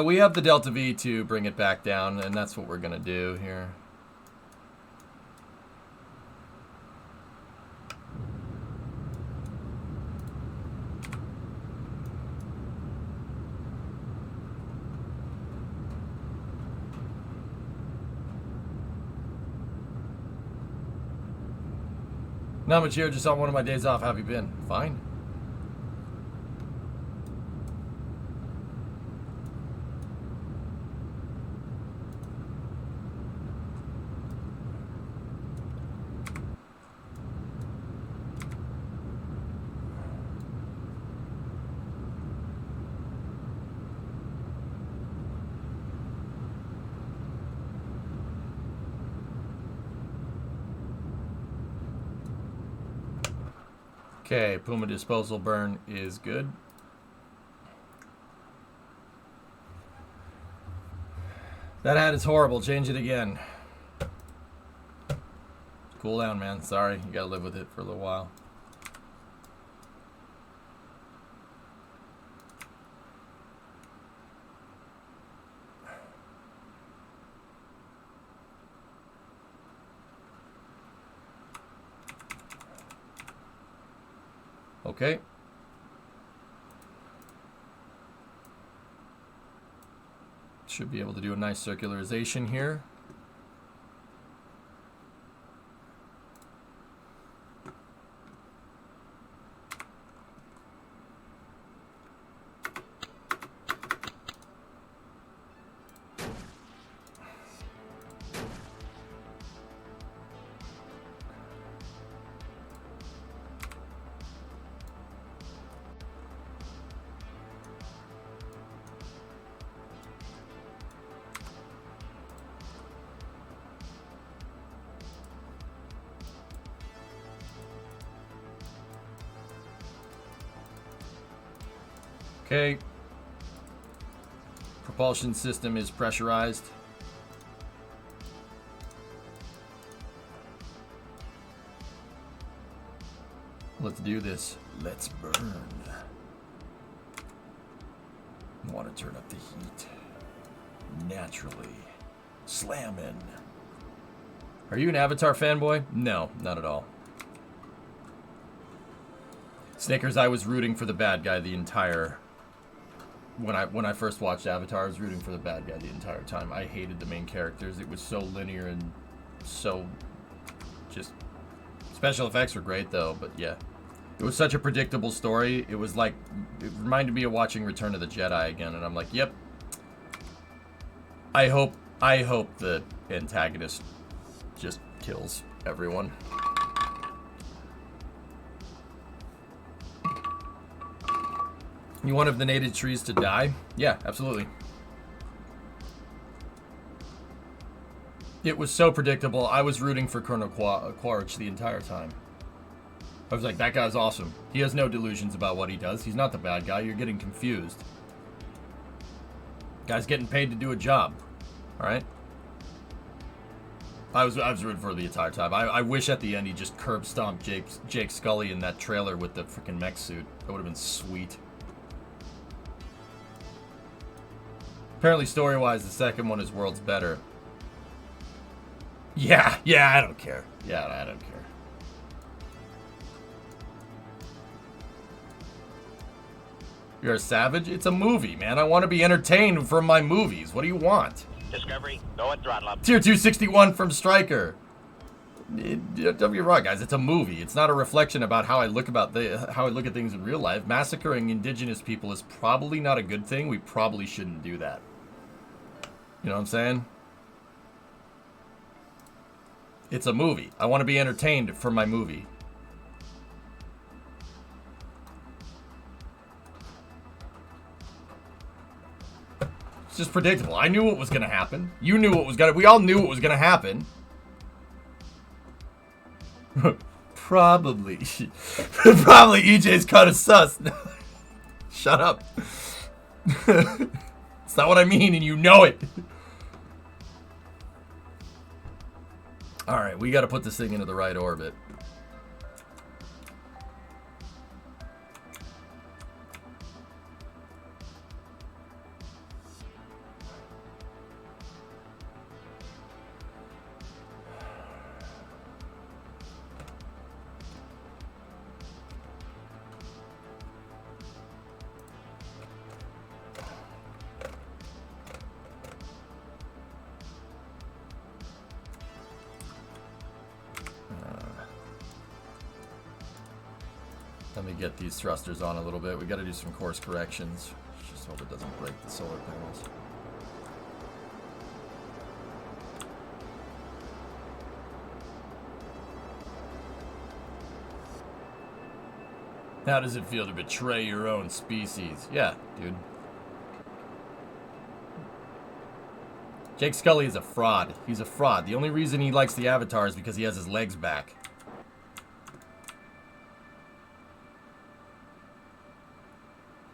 We have the Delta V to bring it back down, and that's what we're gonna do here. Not much here, just on one of my days off. How have you been? Fine. Okay, Puma disposal burn is good. That hat is horrible. Change it again. Cool down, man. Sorry, you gotta live with it for a little while. Okay. Should be able to do a nice circularization here. Okay. Propulsion system is pressurized. Let's do this. Let's burn. Want to turn up the heat. Naturally. Slamming. Are you an Avatar fanboy? No, not at all. Snickers, I was rooting for the bad guy the entire... When I first watched Avatar, I was rooting for the bad guy the entire time. I hated the main characters. It was so linear and so just... Special effects were great though, but yeah. It was such a predictable story. It was like... It reminded me of watching Return of the Jedi again, and I'm like, yep. I hope the antagonist just kills everyone. You want one of the native trees to die? Yeah, absolutely. It was so predictable. I was rooting for Colonel Quaritch the entire time. I was like, that guy's awesome. He has no delusions about what he does. He's not the bad guy. You're getting confused. Guy's getting paid to do a job. Alright? I was rooting for the entire time. I wish at the end he just curb stomped Jake Scully in that trailer with the freaking mech suit. That would have been sweet. Apparently, story-wise, the second one is worlds better. Yeah, I don't care. Yeah, I don't care. You're a savage? It's a movie, man. I want to be entertained from my movies. What do you want? Discovery, go and throttle up. Tier 261 from Stryker. Don't get me wrong, guys. It's a movie. It's not a reflection about how I look at things in real life. Massacring indigenous people is probably not a good thing. We probably shouldn't do that. You know what I'm saying? It's a movie. I want to be entertained for my movie. It's just predictable. I knew what was going to happen. You knew what was going to... We all knew what was going to happen. Probably. Probably EJ's kind of sus. Shut up. It's not what I mean, and you know it. Alright, we got to put this thing into the right orbit. Let me get these thrusters on a little bit. We got to do some course corrections. Just hope it doesn't break the solar panels. How does it feel to betray your own species? Yeah, dude. Jake Scully is a fraud. He's a fraud. The only reason he likes the Avatar is because he has his legs back.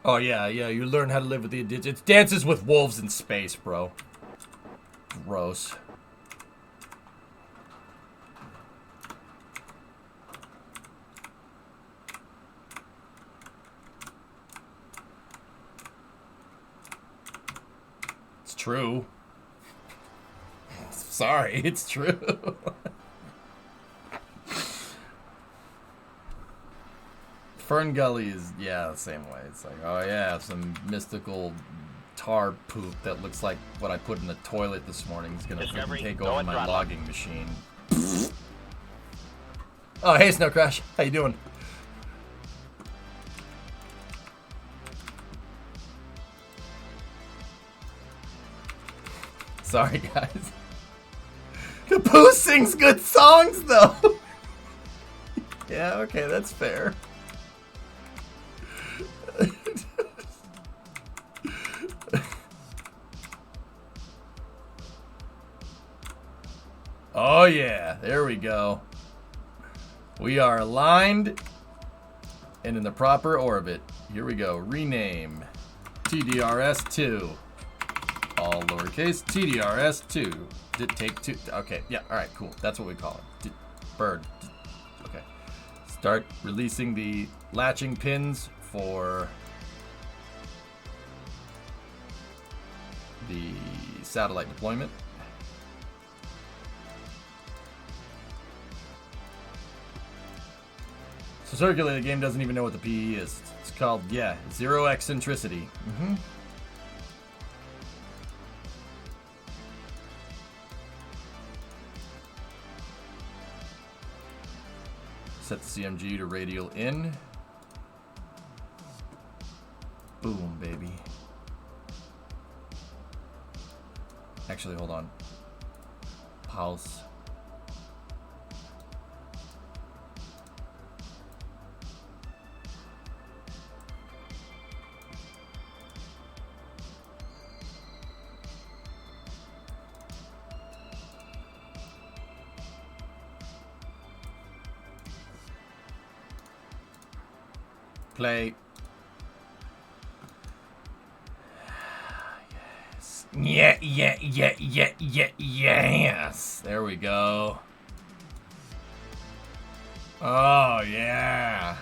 Oh, yeah, you learn how to live with the indigenous. It's Dances with Wolves in space, bro. Gross. It's true. Sorry, it's true. Fern Gully is, yeah, the same way. It's like, oh yeah, some mystical tar poop that looks like what I put in the toilet this morning is gonna freaking take over my logging machine. Oh, hey, Snow Crash. How you doing? Sorry, guys. The Pooh sings good songs, though. Yeah, okay, that's fair. Oh yeah, there we go. We are aligned and in the proper orbit. Here we go. Rename TDRS2. All lowercase TDRS2. Did take two. Okay, yeah, all right, cool. That's what we call it. Bird. Okay. Start releasing the latching pins for the satellite deployment. So Circulate, the game doesn't even know what the PE is. It's called, yeah, zero eccentricity. Set the CMG to radial in. Boom, baby. Actually, hold on. Pulse. Play. Yes. Yes. There we go. Oh, yeah.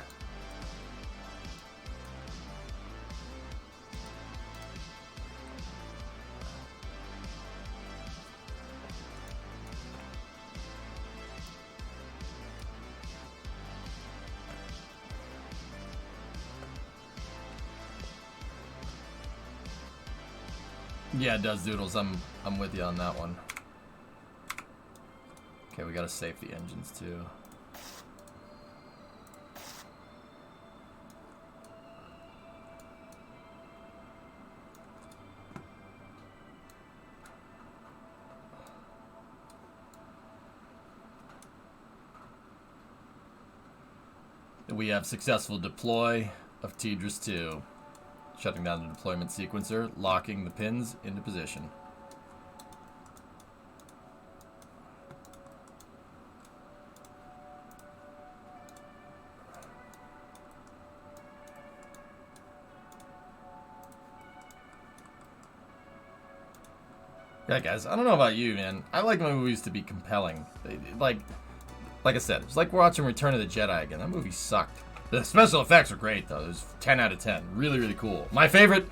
Yeah, it does, Doodles. I'm with you on that one. Okay, we gotta save the engines too. We have successful deploy of Tidris 2. Shutting down the deployment sequencer, locking the pins into position. Yeah, guys, I don't know about you, man. I like my movies to be compelling. Like I said, it's like watching Return of the Jedi again. That movie sucked. The special effects were great, though. It was 10 out of 10. Really, really cool. My favorite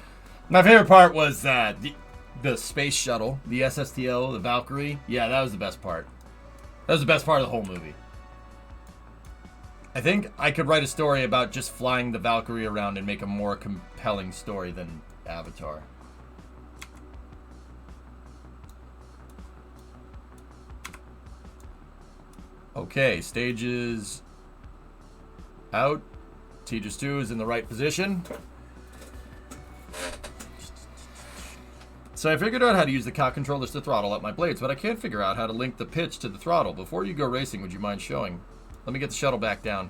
part was the space shuttle, the SSTO, the Valkyrie. Yeah, that was the best part. That was the best part of the whole movie. I think I could write a story about just flying the Valkyrie around and make a more compelling story than Avatar. Okay, stages out. Tejas 2 is in the right position. So I figured out how to use the cow controllers to throttle up my blades, but I can't figure out how to link the pitch to the throttle. Before you go racing, would you mind showing? Let me get the shuttle back down.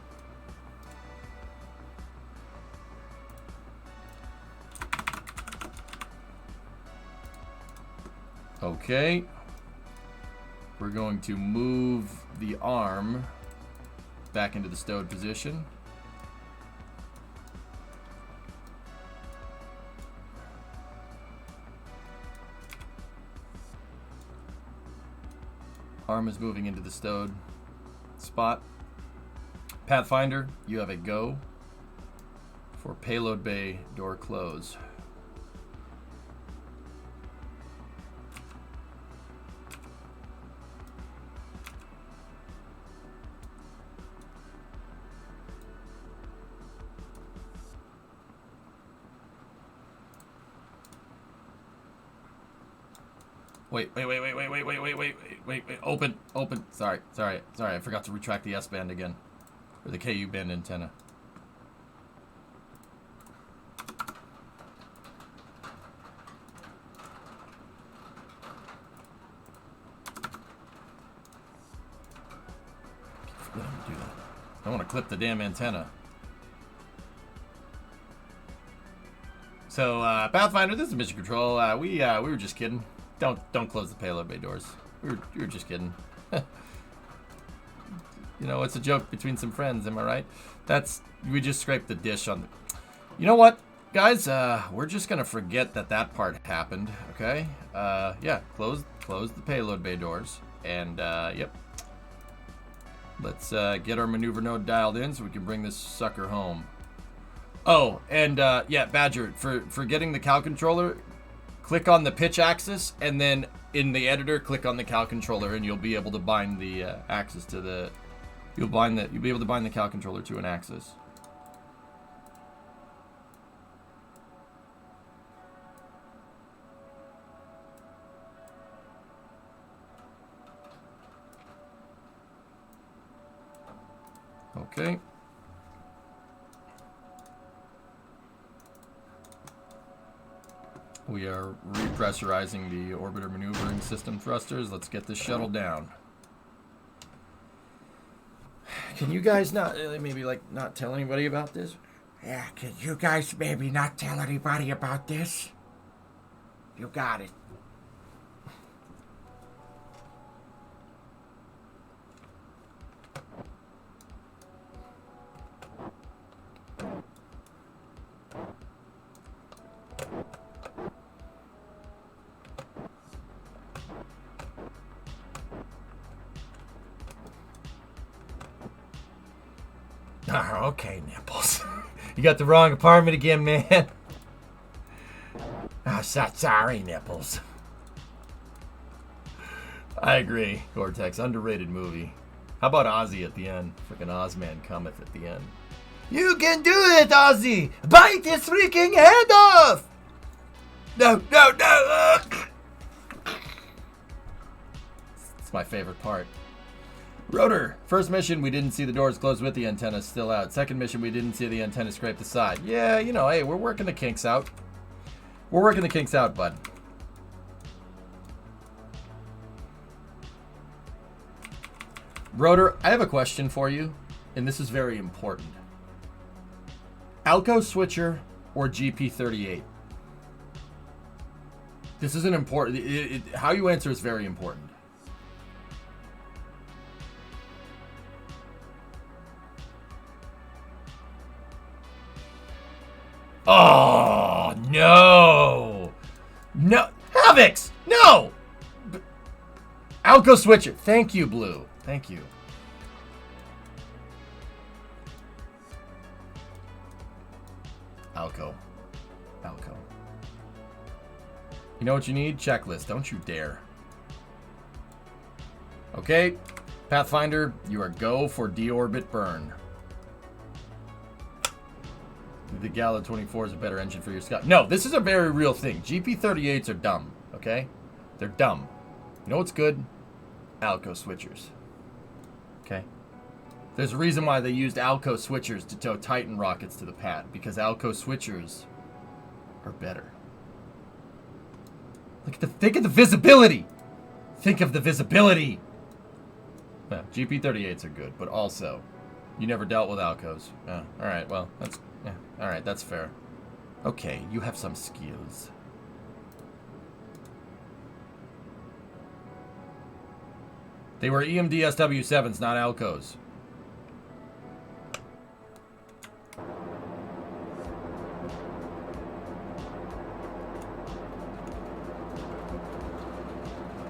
Okay. We're going to move the arm back into the stowed position. Arm is moving into the stowed spot. Pathfinder, you have a go for payload bay door close. Wait, open. Sorry. I forgot to retract the S-band again. Or the KU band antenna. Let me do that. I want to clip the damn antenna. So, Pathfinder, this is Mission Control. We were just kidding. Don't close the payload bay doors. We were just kidding. You know, it's a joke between some friends, am I right? We just scraped the dish on the... You know what, guys? We're just gonna forget that part happened, okay? Yeah, close the payload bay doors. And, yep. Let's get our maneuver node dialed in so we can bring this sucker home. Oh, and, yeah, Badger, for getting the cow controller... Click on the pitch axis, and then in the editor, click on the cow controller, and you'll be able to bind the axis to the. You'll be able to bind the cow controller to an axis. Okay. We are repressurizing the orbiter maneuvering system thrusters. Let's get this shuttle down. Can you guys not tell anybody about this? Yeah, can you guys maybe not tell anybody about this? You got it. Okay, nipples. You got the wrong apartment again, man. Oh, sorry, nipples. I agree. Cortex, underrated movie. How about Ozzy at the end? Freaking Ozman cometh at the end. You can do it, Ozzy! Bite his freaking head off! No, no, no! It's my favorite part. Rotor. First mission, we didn't see the doors closed with the antenna still out. Second mission, we didn't see the antenna scrape the side. Yeah, you know, hey, we're working the kinks out. We're working the kinks out, bud. Rotor, I have a question for you, and this is very important. Alco switcher or GP38? This is an important... how you answer is very important. Oh, no! No! Havix! No! Alco switcher. Thank you, Blue. Thank you. Alco. Alco. You know what you need? Checklist. Don't you dare. Okay. Pathfinder, you are go for deorbit burn. The Gala 24 is a better engine for your scout. No, this is a very real thing. GP38s are dumb, okay? They're dumb. You know what's good? Alco switchers. Okay? There's a reason why they used Alco switchers to tow Titan rockets to the pad. Because Alco switchers are better. Think of the visibility! Think of the visibility! Well, GP38s are good, but also, you never dealt with Alcos. Yeah, alright, well, that's... Yeah, alright, that's fair. Okay, you have some skills. They were EMD SW7s, not Alcos.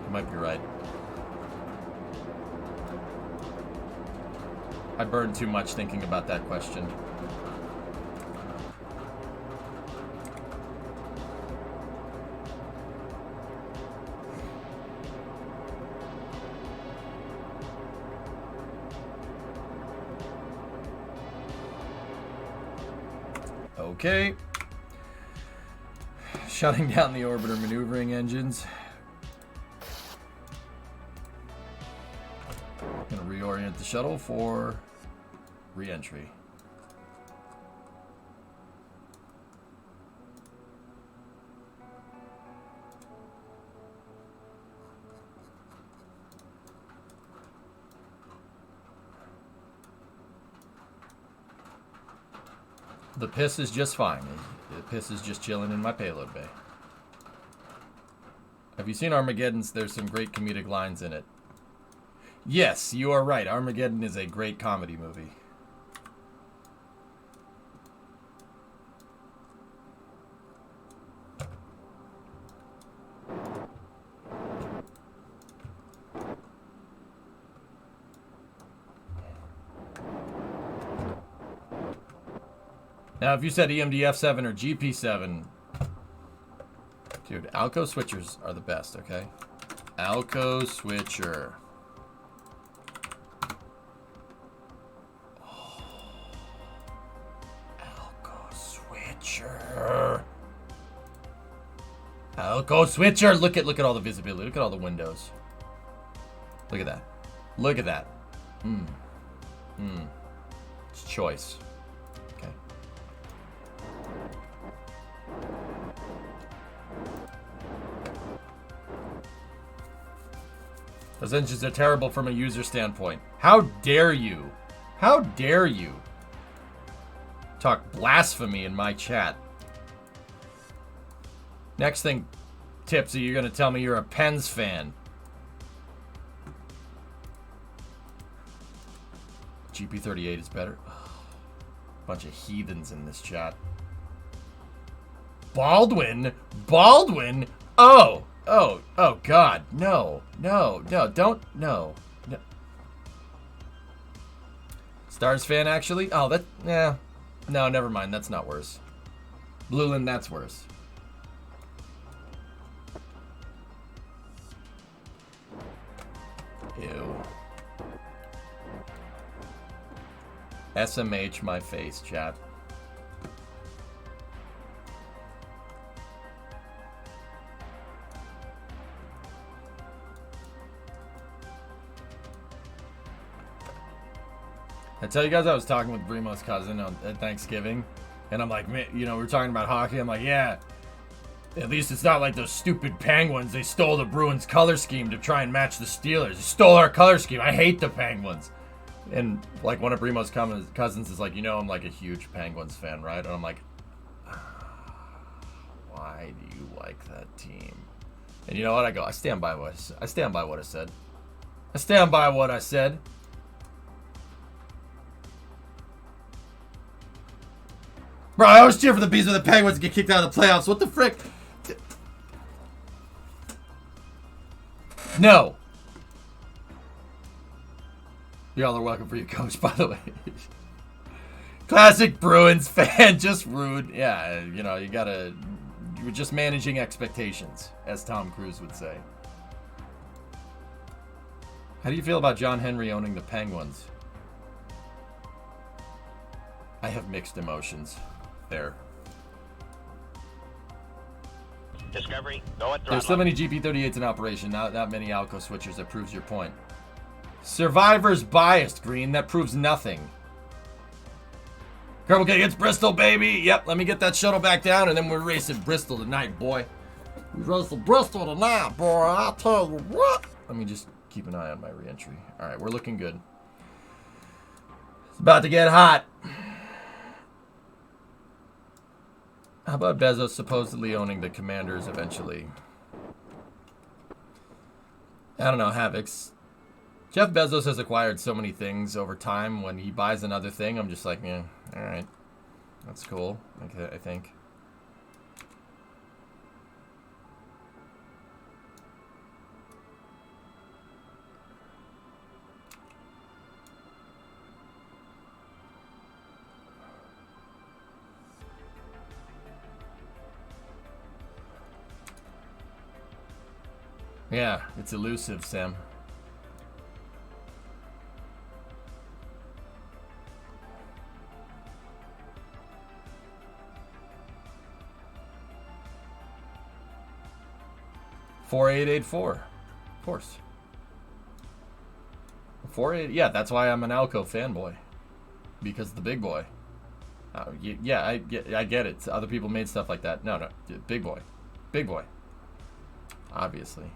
You might be right. I burned too much thinking about that question. Okay. Shutting down the orbiter maneuvering engines. Gonna reorient the shuttle for re-entry. The piss is just fine. The piss is just chilling in my payload bay. Have you seen Armageddon's? There's some great comedic lines in it. Yes, you are right. Armageddon is a great comedy movie. Now, if you said EMDF7 or GP7, dude, Alco switchers are the best, okay? Alco switcher. Oh. Alco switcher. Alco switcher. Look at all the visibility. Look at all the windows. Look at that. Look at that. It's choice. Okay. Those engines are terrible from a user standpoint. How dare you? How dare you talk blasphemy in my chat? Next thing, Tipsy, you're going to tell me you're a Pens fan. GP38 is better. Bunch of heathens in this chat. Baldwin? Baldwin? Oh, God. No, don't, no. Stars fan, actually? Oh, that... Yeah. No, never mind. That's not worse. Blueland, that's worse. Ew. SMH my face, chat. I tell you guys, I was talking with Brimo's cousin at Thanksgiving, and I'm like, man, you know, we're talking about hockey. I'm like, yeah, at least it's not like those stupid Penguins. They stole the Bruins color scheme to try and match the Steelers. They stole our color scheme. I hate the Penguins. And like one of Brimo's cousins is like, you know, I'm like a huge Penguins fan, right? And I'm like, why do you like that team? And you know what? I go, I stand by what I said. I stand by what I said. I stand by what I said. Bro, I always cheer for the Bees when the Penguins get kicked out of the playoffs. What the frick? No. Y'all are welcome for your coach, by the way. Classic Bruins fan, just rude. Yeah, you know, you're just managing expectations, as Tom Cruise would say. How do you feel about John Henry owning the Penguins? I have mixed emotions. There. Discovery, go and There's so many GP38s in operation, not that many Alco switchers. That proves your point. Survivor's biased, Green. That proves nothing. Kerbal against Bristol, baby. Yep, let me get that shuttle back down, and then we're racing Bristol tonight, boy. We racing Bristol tonight, boy. I'll tell you what. Let me just keep an eye on my reentry. All right, we're looking good. It's about to get hot. How about Bezos supposedly owning the Commanders eventually? I don't know, Havocs. Jeff Bezos has acquired so many things over time. When he buys another thing, I'm just like, yeah, all right. That's cool, I think. Yeah, it's elusive, Sam. $4884. Of course. 48. Yeah, that's why I'm an Alco fanboy. Because the big boy. Yeah, I get it. Other people made stuff like that. No, big boy. Big boy. Obviously.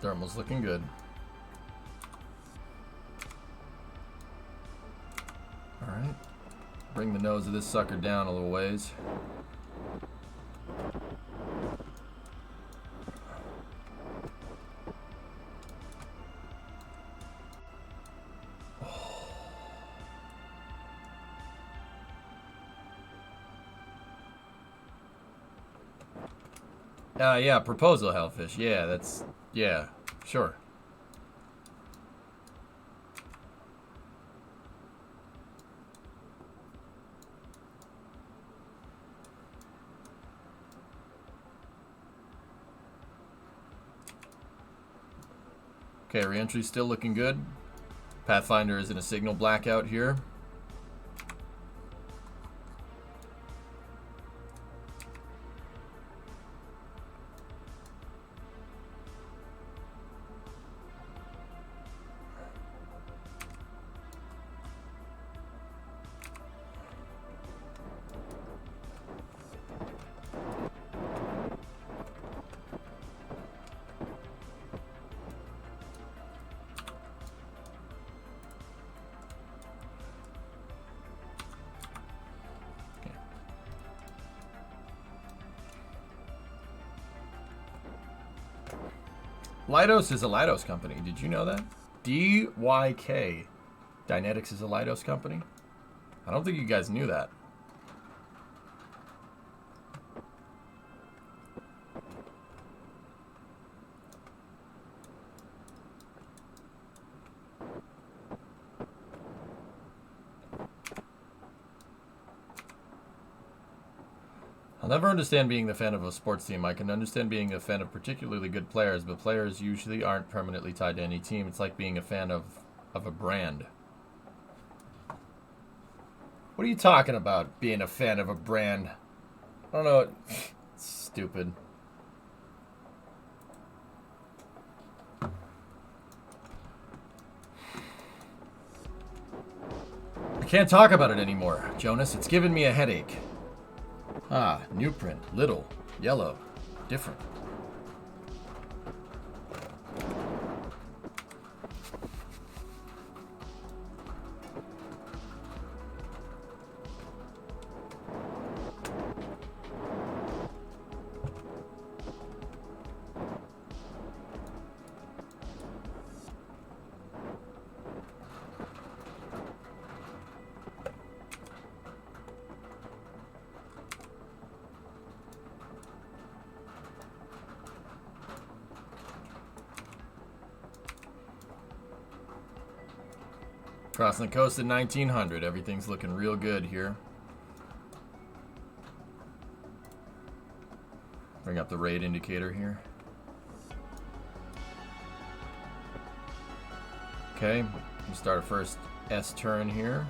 Thermal's looking good. Alright. Bring the nose of this sucker down a little ways. Yeah, proposal, Hellfish. Yeah, that's... Yeah, sure. Okay, reentry's still looking good. Pathfinder is in a signal blackout here. Leidos is a Leidos company. Did you know that? DYK. Dynetics is a Leidos company. I don't think you guys knew that. I'll never understand being the fan of a sports team. I can understand being a fan of particularly good players, but players usually aren't permanently tied to any team. It's like being a fan of a brand. What are you talking about, being a fan of a brand? I don't know. Stupid. I can't talk about it anymore, Jonas. It's giving me a headache. Ah, new print. Little. Yellow. Different. Crossing the coast at 1900. Everything's looking real good here. Bring up the rate indicator here. Okay, we start our first S turn here.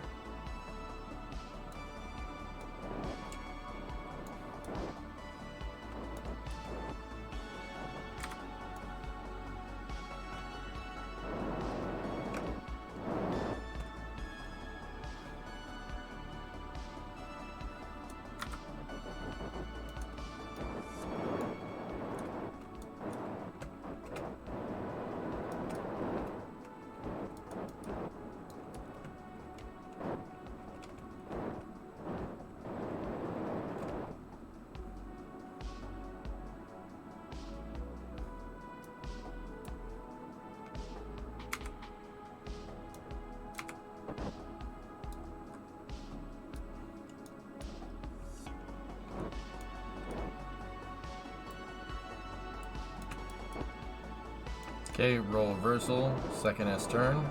Okay, roll reversal, second S turn.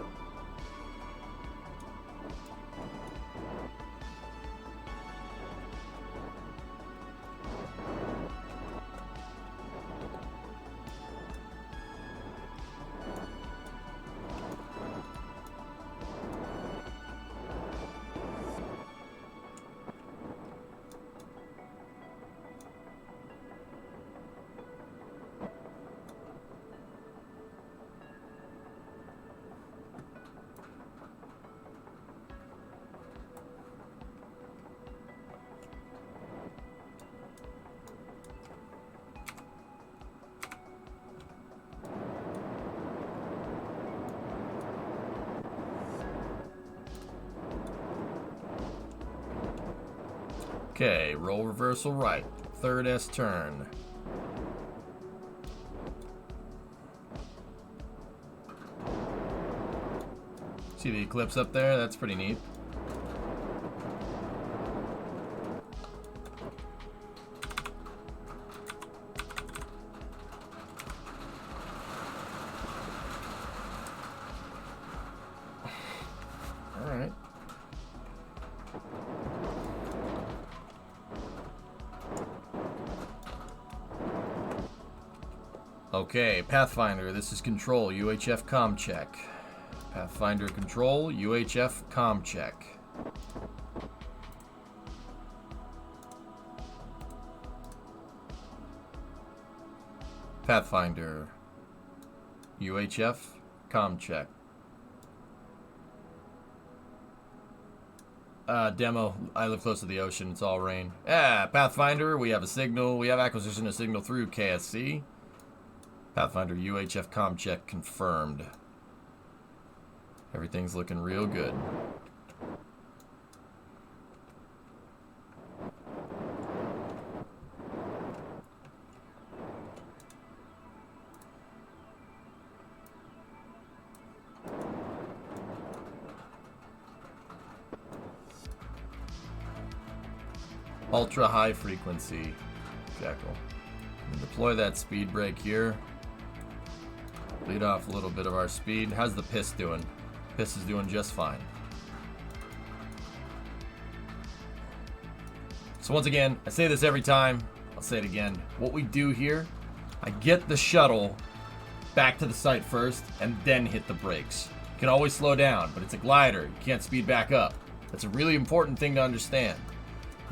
Okay, roll reversal right. Third S turn. See the eclipse up there? That's pretty neat. All right. Okay, Pathfinder, this is Control, UHF comm check. Pathfinder Control, UHF comm check. Pathfinder, UHF comm check. Demo, I live close to the ocean, it's all rain. Pathfinder, we have a signal, we have acquisition of signal through KSC. Pathfinder UHF comm check confirmed. Everything's looking real good. Ultra high frequency. Jackal. Deploy that speed brake here. Lead off a little bit of our speed. How's the piss doing? Piss is doing just fine. So once again, I say this every time. I'll say it again. What we do here, I get the shuttle back to the site first and then hit the brakes. You can always slow down, but it's a glider. You can't speed back up. That's a really important thing to understand.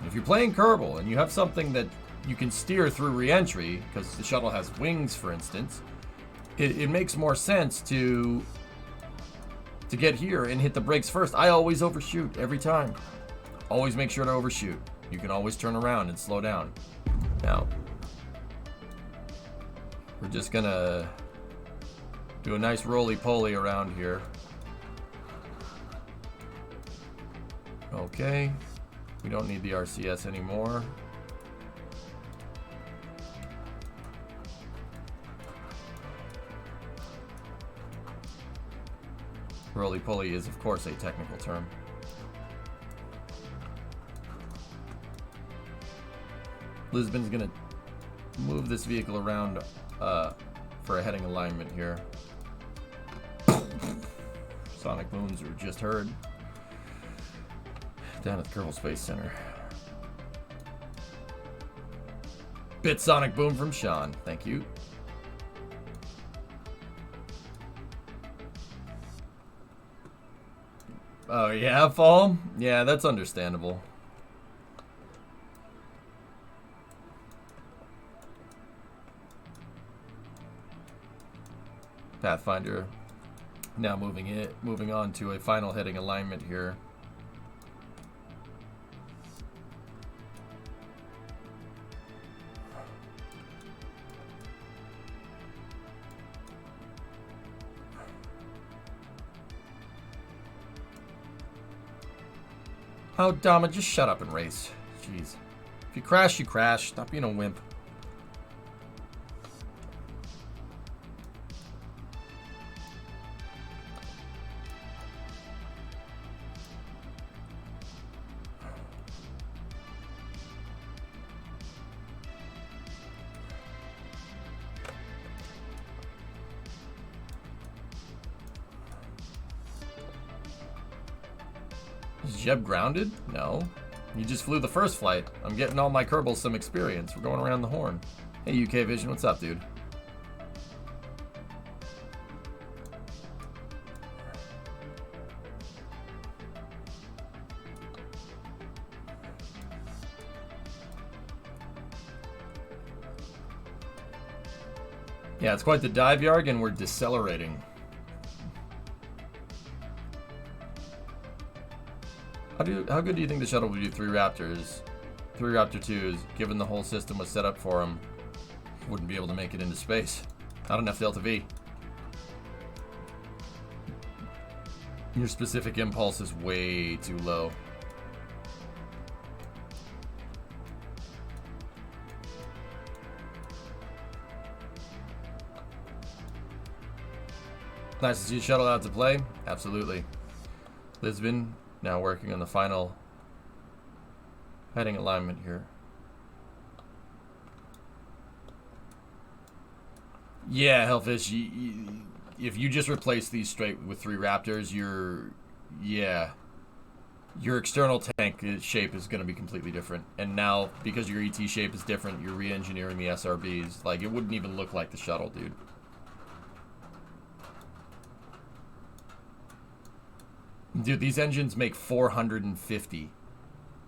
If you're playing Kerbal and you have something that you can steer through re-entry, because the shuttle has wings, for instance, it makes more sense to get here and hit the brakes first. I always overshoot every time. Always make sure to overshoot. You can always turn around and slow down. Now, we're just gonna do a nice roly-poly around here. Okay. We don't need the RCS anymore. Roly-poly is, of course, a technical term. Lisbon's gonna move this vehicle around for a heading alignment here. Sonic booms were just heard. Down at the Kerbal Space Center. Bit sonic boom from Sean. Thank you. Oh yeah, fall? Yeah, that's understandable. Pathfinder now moving on to a final heading alignment here. Oh, Dama, just shut up and race. Jeez. If you crash, you crash. Stop being a wimp. Is Jeb grounded? No. You just flew the first flight. I'm getting all my Kerbal some experience. We're going around the horn. Hey, UK Vision, what's up, dude? Yeah, it's quite the dive yarg, and we're decelerating. How good do you think the shuttle would do 3 Raptors? 3 Raptor 2s, given the whole system was set up for them, wouldn't be able to make it into space. Not enough Delta V. Your specific impulse is way too low. Nice to see the shuttle out to play. Absolutely. Lisbon now working on the final heading alignment here. Yeah, Hellfish, if you just replace these straight with 3 Raptors, your external tank shape is going to be completely different. And now, because your ET shape is different, you're re-engineering the SRBs. Like, it wouldn't even look like the shuttle, dude. Dude, these engines make 450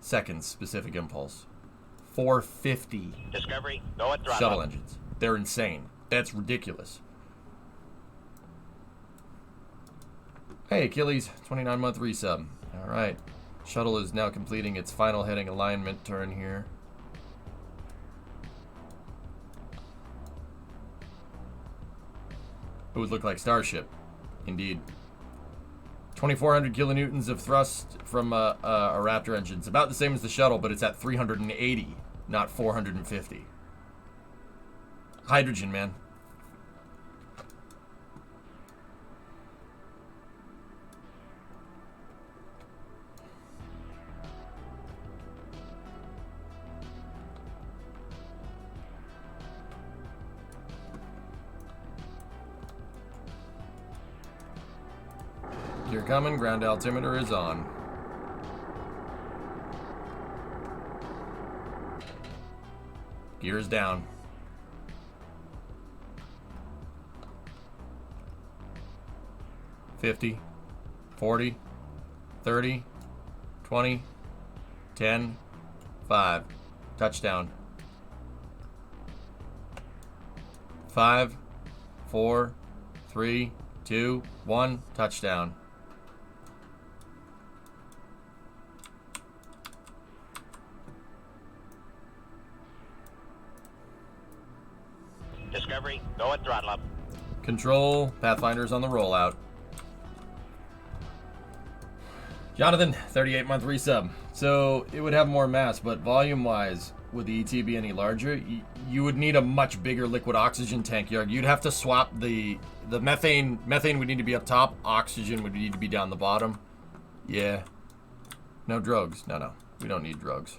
seconds specific impulse. 450. Discovery, go at throttle. Shuttle engines. They're insane. That's ridiculous. Hey, Achilles, 29-month resub. All right. Shuttle is now completing its final heading alignment turn here. It would look like Starship. Indeed. 2,400 kilonewtons of thrust from a Raptor engine. It's about the same as the shuttle, but it's at 380, not 450. Hydrogen, man. You're coming. Ground altimeter is on. Gears down. $50, $40, $30, $20, $10, $5. Touchdown. 5, 4, 3, 2, 1. Touchdown. Discovery, go at throttle up. Control, Pathfinder's on the rollout. Jonathan, 38-month resub. So it would have more mass, but volume-wise, would the ET be any larger? You would need a much bigger liquid oxygen tank, Yarg. You'd have to swap the methane. Methane would need to be up top. Oxygen would need to be down the bottom. Yeah. No drugs. No. We don't need drugs.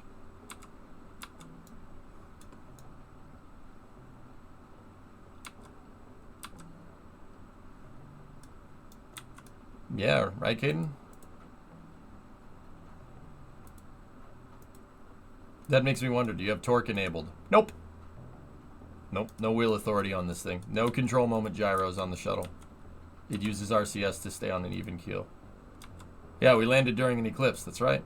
Yeah, right, Caden? That makes me wonder, do you have torque enabled? Nope. Nope, no wheel authority on this thing. No control moment gyros on the shuttle. It uses RCS to stay on an even keel. Yeah, we landed during an eclipse, that's right.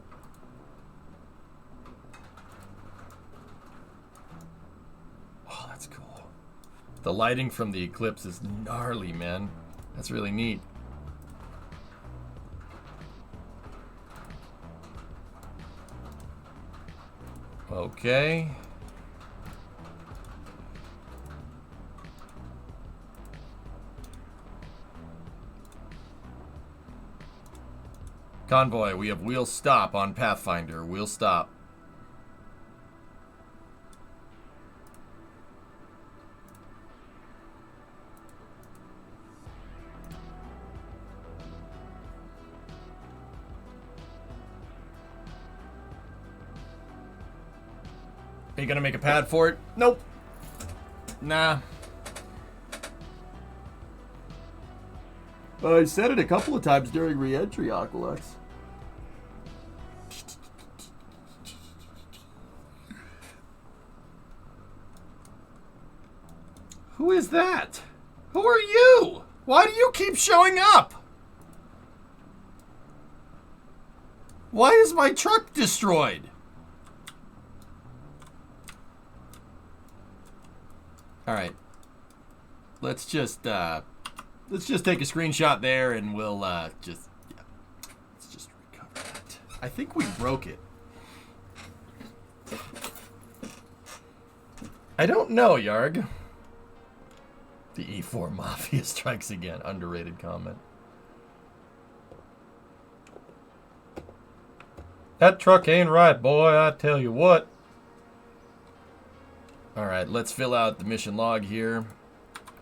Oh, that's cool. The lighting from the eclipse is gnarly, man. That's really neat. Okay. Convoy, we have wheel stop on Pathfinder. Wheel stop. Are you gonna make a pad for it? Nope. Nah. I said it a couple of times during re-entry, Aqualex. Who is that? Who are you? Why do you keep showing up? Why is my truck destroyed? All right, let's just take a screenshot there, and we'll let's just recover that. I think we broke it. I don't know, Yarg. The E4 Mafia strikes again. Underrated comment. That truck ain't right, boy. I tell you what. Alright, let's fill out the mission log here.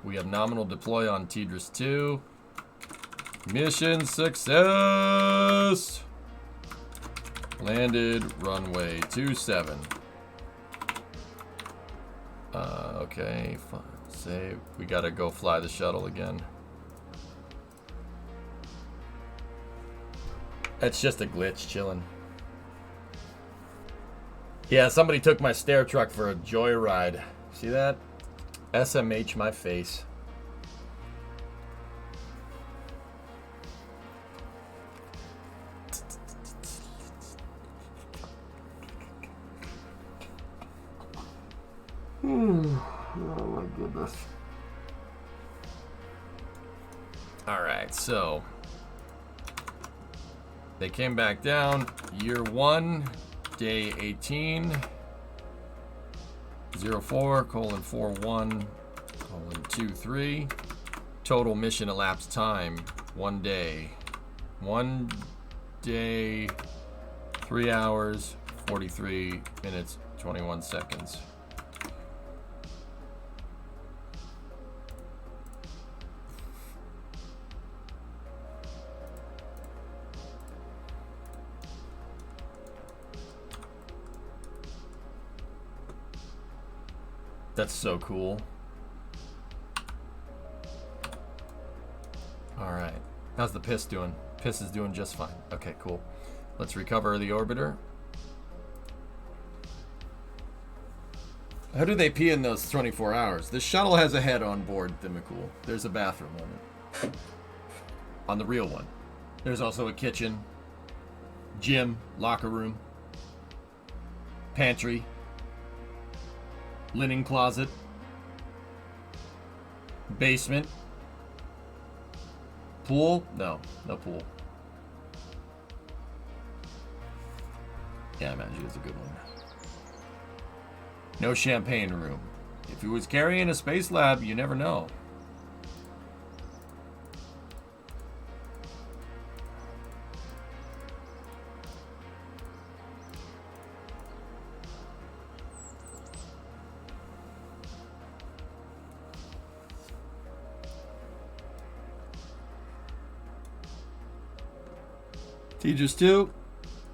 We have nominal deploy on Tidris 2. Mission success! Landed runway 27. Okay, fine. Save. We gotta go fly the shuttle again. That's just a glitch, chilling. Yeah, somebody took my stair truck for a joyride. See that? SMH my face. Oh my goodness. Alright, so they came back down. Year 1. Day 18, 04:41:23. Total mission elapsed time, 1 day. 1 day, 3 hours, 43 minutes, 21 seconds. That's so cool. All right. How's the piss doing? Piss is doing just fine. Okay, cool. Let's recover the orbiter. How do they pee in those 24 hours? The shuttle has a head on board, Thimicool. There's a bathroom on it. On the real one. There's also a kitchen, gym, locker room, pantry, linen closet, basement, pool? No pool. Yeah, I imagine it's a good one. No champagne room. If he was carrying a space lab, you never know. Tejas 2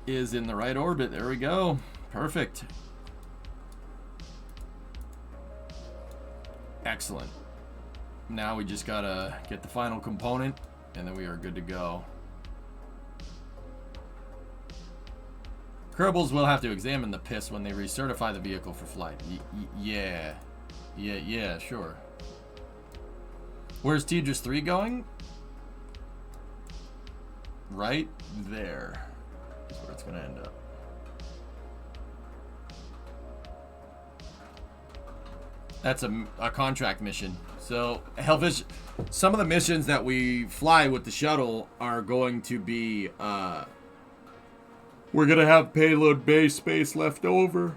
is in the right orbit. There we go. Perfect. Excellent. Now we just gotta get the final component, and then we are good to go. Kerbals will have to examine the piss when they recertify the vehicle for flight. Yeah, sure. Where's Tejas 3 going? Right there is where it's gonna end up. That's a contract mission. So, Hellfish, some of the missions that we fly with the shuttle are going to be, we're going to have payload bay space left over.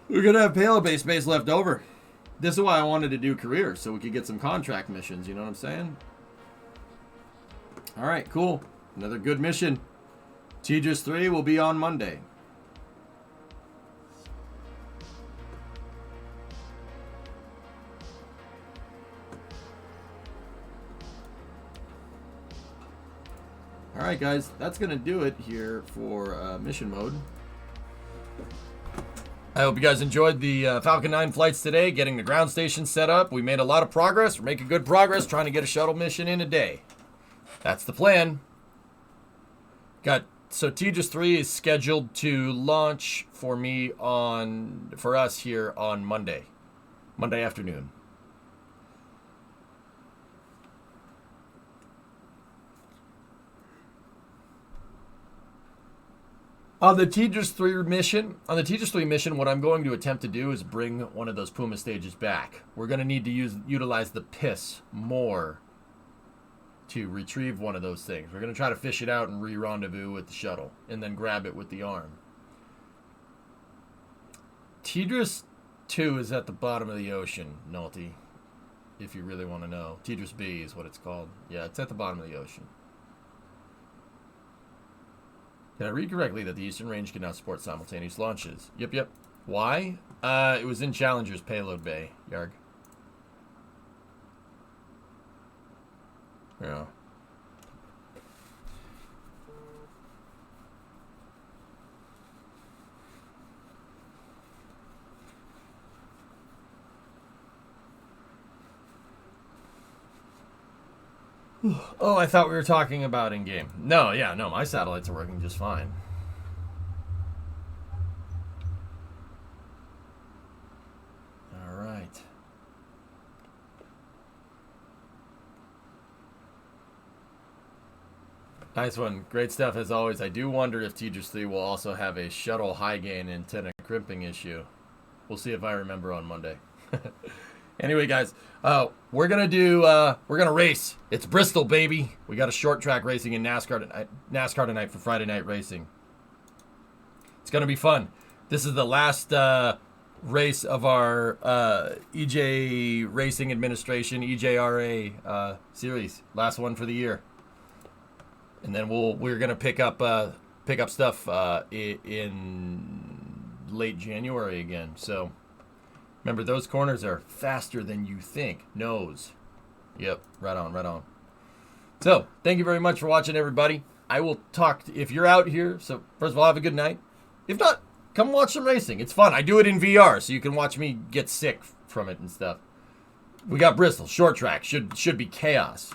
We're going to have payload bay space left over. This is why I wanted to do careers, so we could get some contract missions, you know what I'm saying? Alright, cool. Another good mission. Tejas 3 will be on Monday. Alright guys, that's going to do it here for mission mode. I hope you guys enjoyed the Falcon 9 flights today, getting the ground station set up. We made a lot of progress. We're making good progress trying to get a shuttle mission in a day. That's the plan. So Tejas 3 is scheduled to launch for us here on Monday afternoon. On the Tejas 3 mission, what I'm going to attempt to do is bring one of those Puma stages back. We're going to need to utilize the piss more to retrieve one of those things. We're going to try to fish it out and re-rendezvous with the shuttle, and then grab it with the arm. Tejas 2 is at the bottom of the ocean, Nulty, if you really want to know. Tejas B is what it's called. Yeah, it's at the bottom of the ocean. Did I read correctly that the Eastern Range can now support simultaneous launches? Yep. Why? It was in Challenger's payload bay, Yarg. Yeah. Oh, I thought we were talking about in-game. No, my satellites are working just fine. All right. Nice one. Great stuff as always. I do wonder if Tejas 3 will also have a shuttle high gain antenna crimping issue. We'll see if I remember on Monday. Anyway, guys, we're gonna race. It's Bristol, baby. We got a short track racing in NASCAR tonight for Friday night racing. It's gonna be fun. This is the last race of our EJ Racing Administration EJRA series. Last one for the year, and then we're gonna pick up stuff in late January again. So. Remember, those corners are faster than you think. Nose. Yep, right on. So, thank you very much for watching, everybody. I will talk if you're out here. So, first of all, have a good night. If not, come watch some racing. It's fun. I do it in VR, so you can watch me get sick from it and stuff. We got Bristol. Short track. Should be chaos.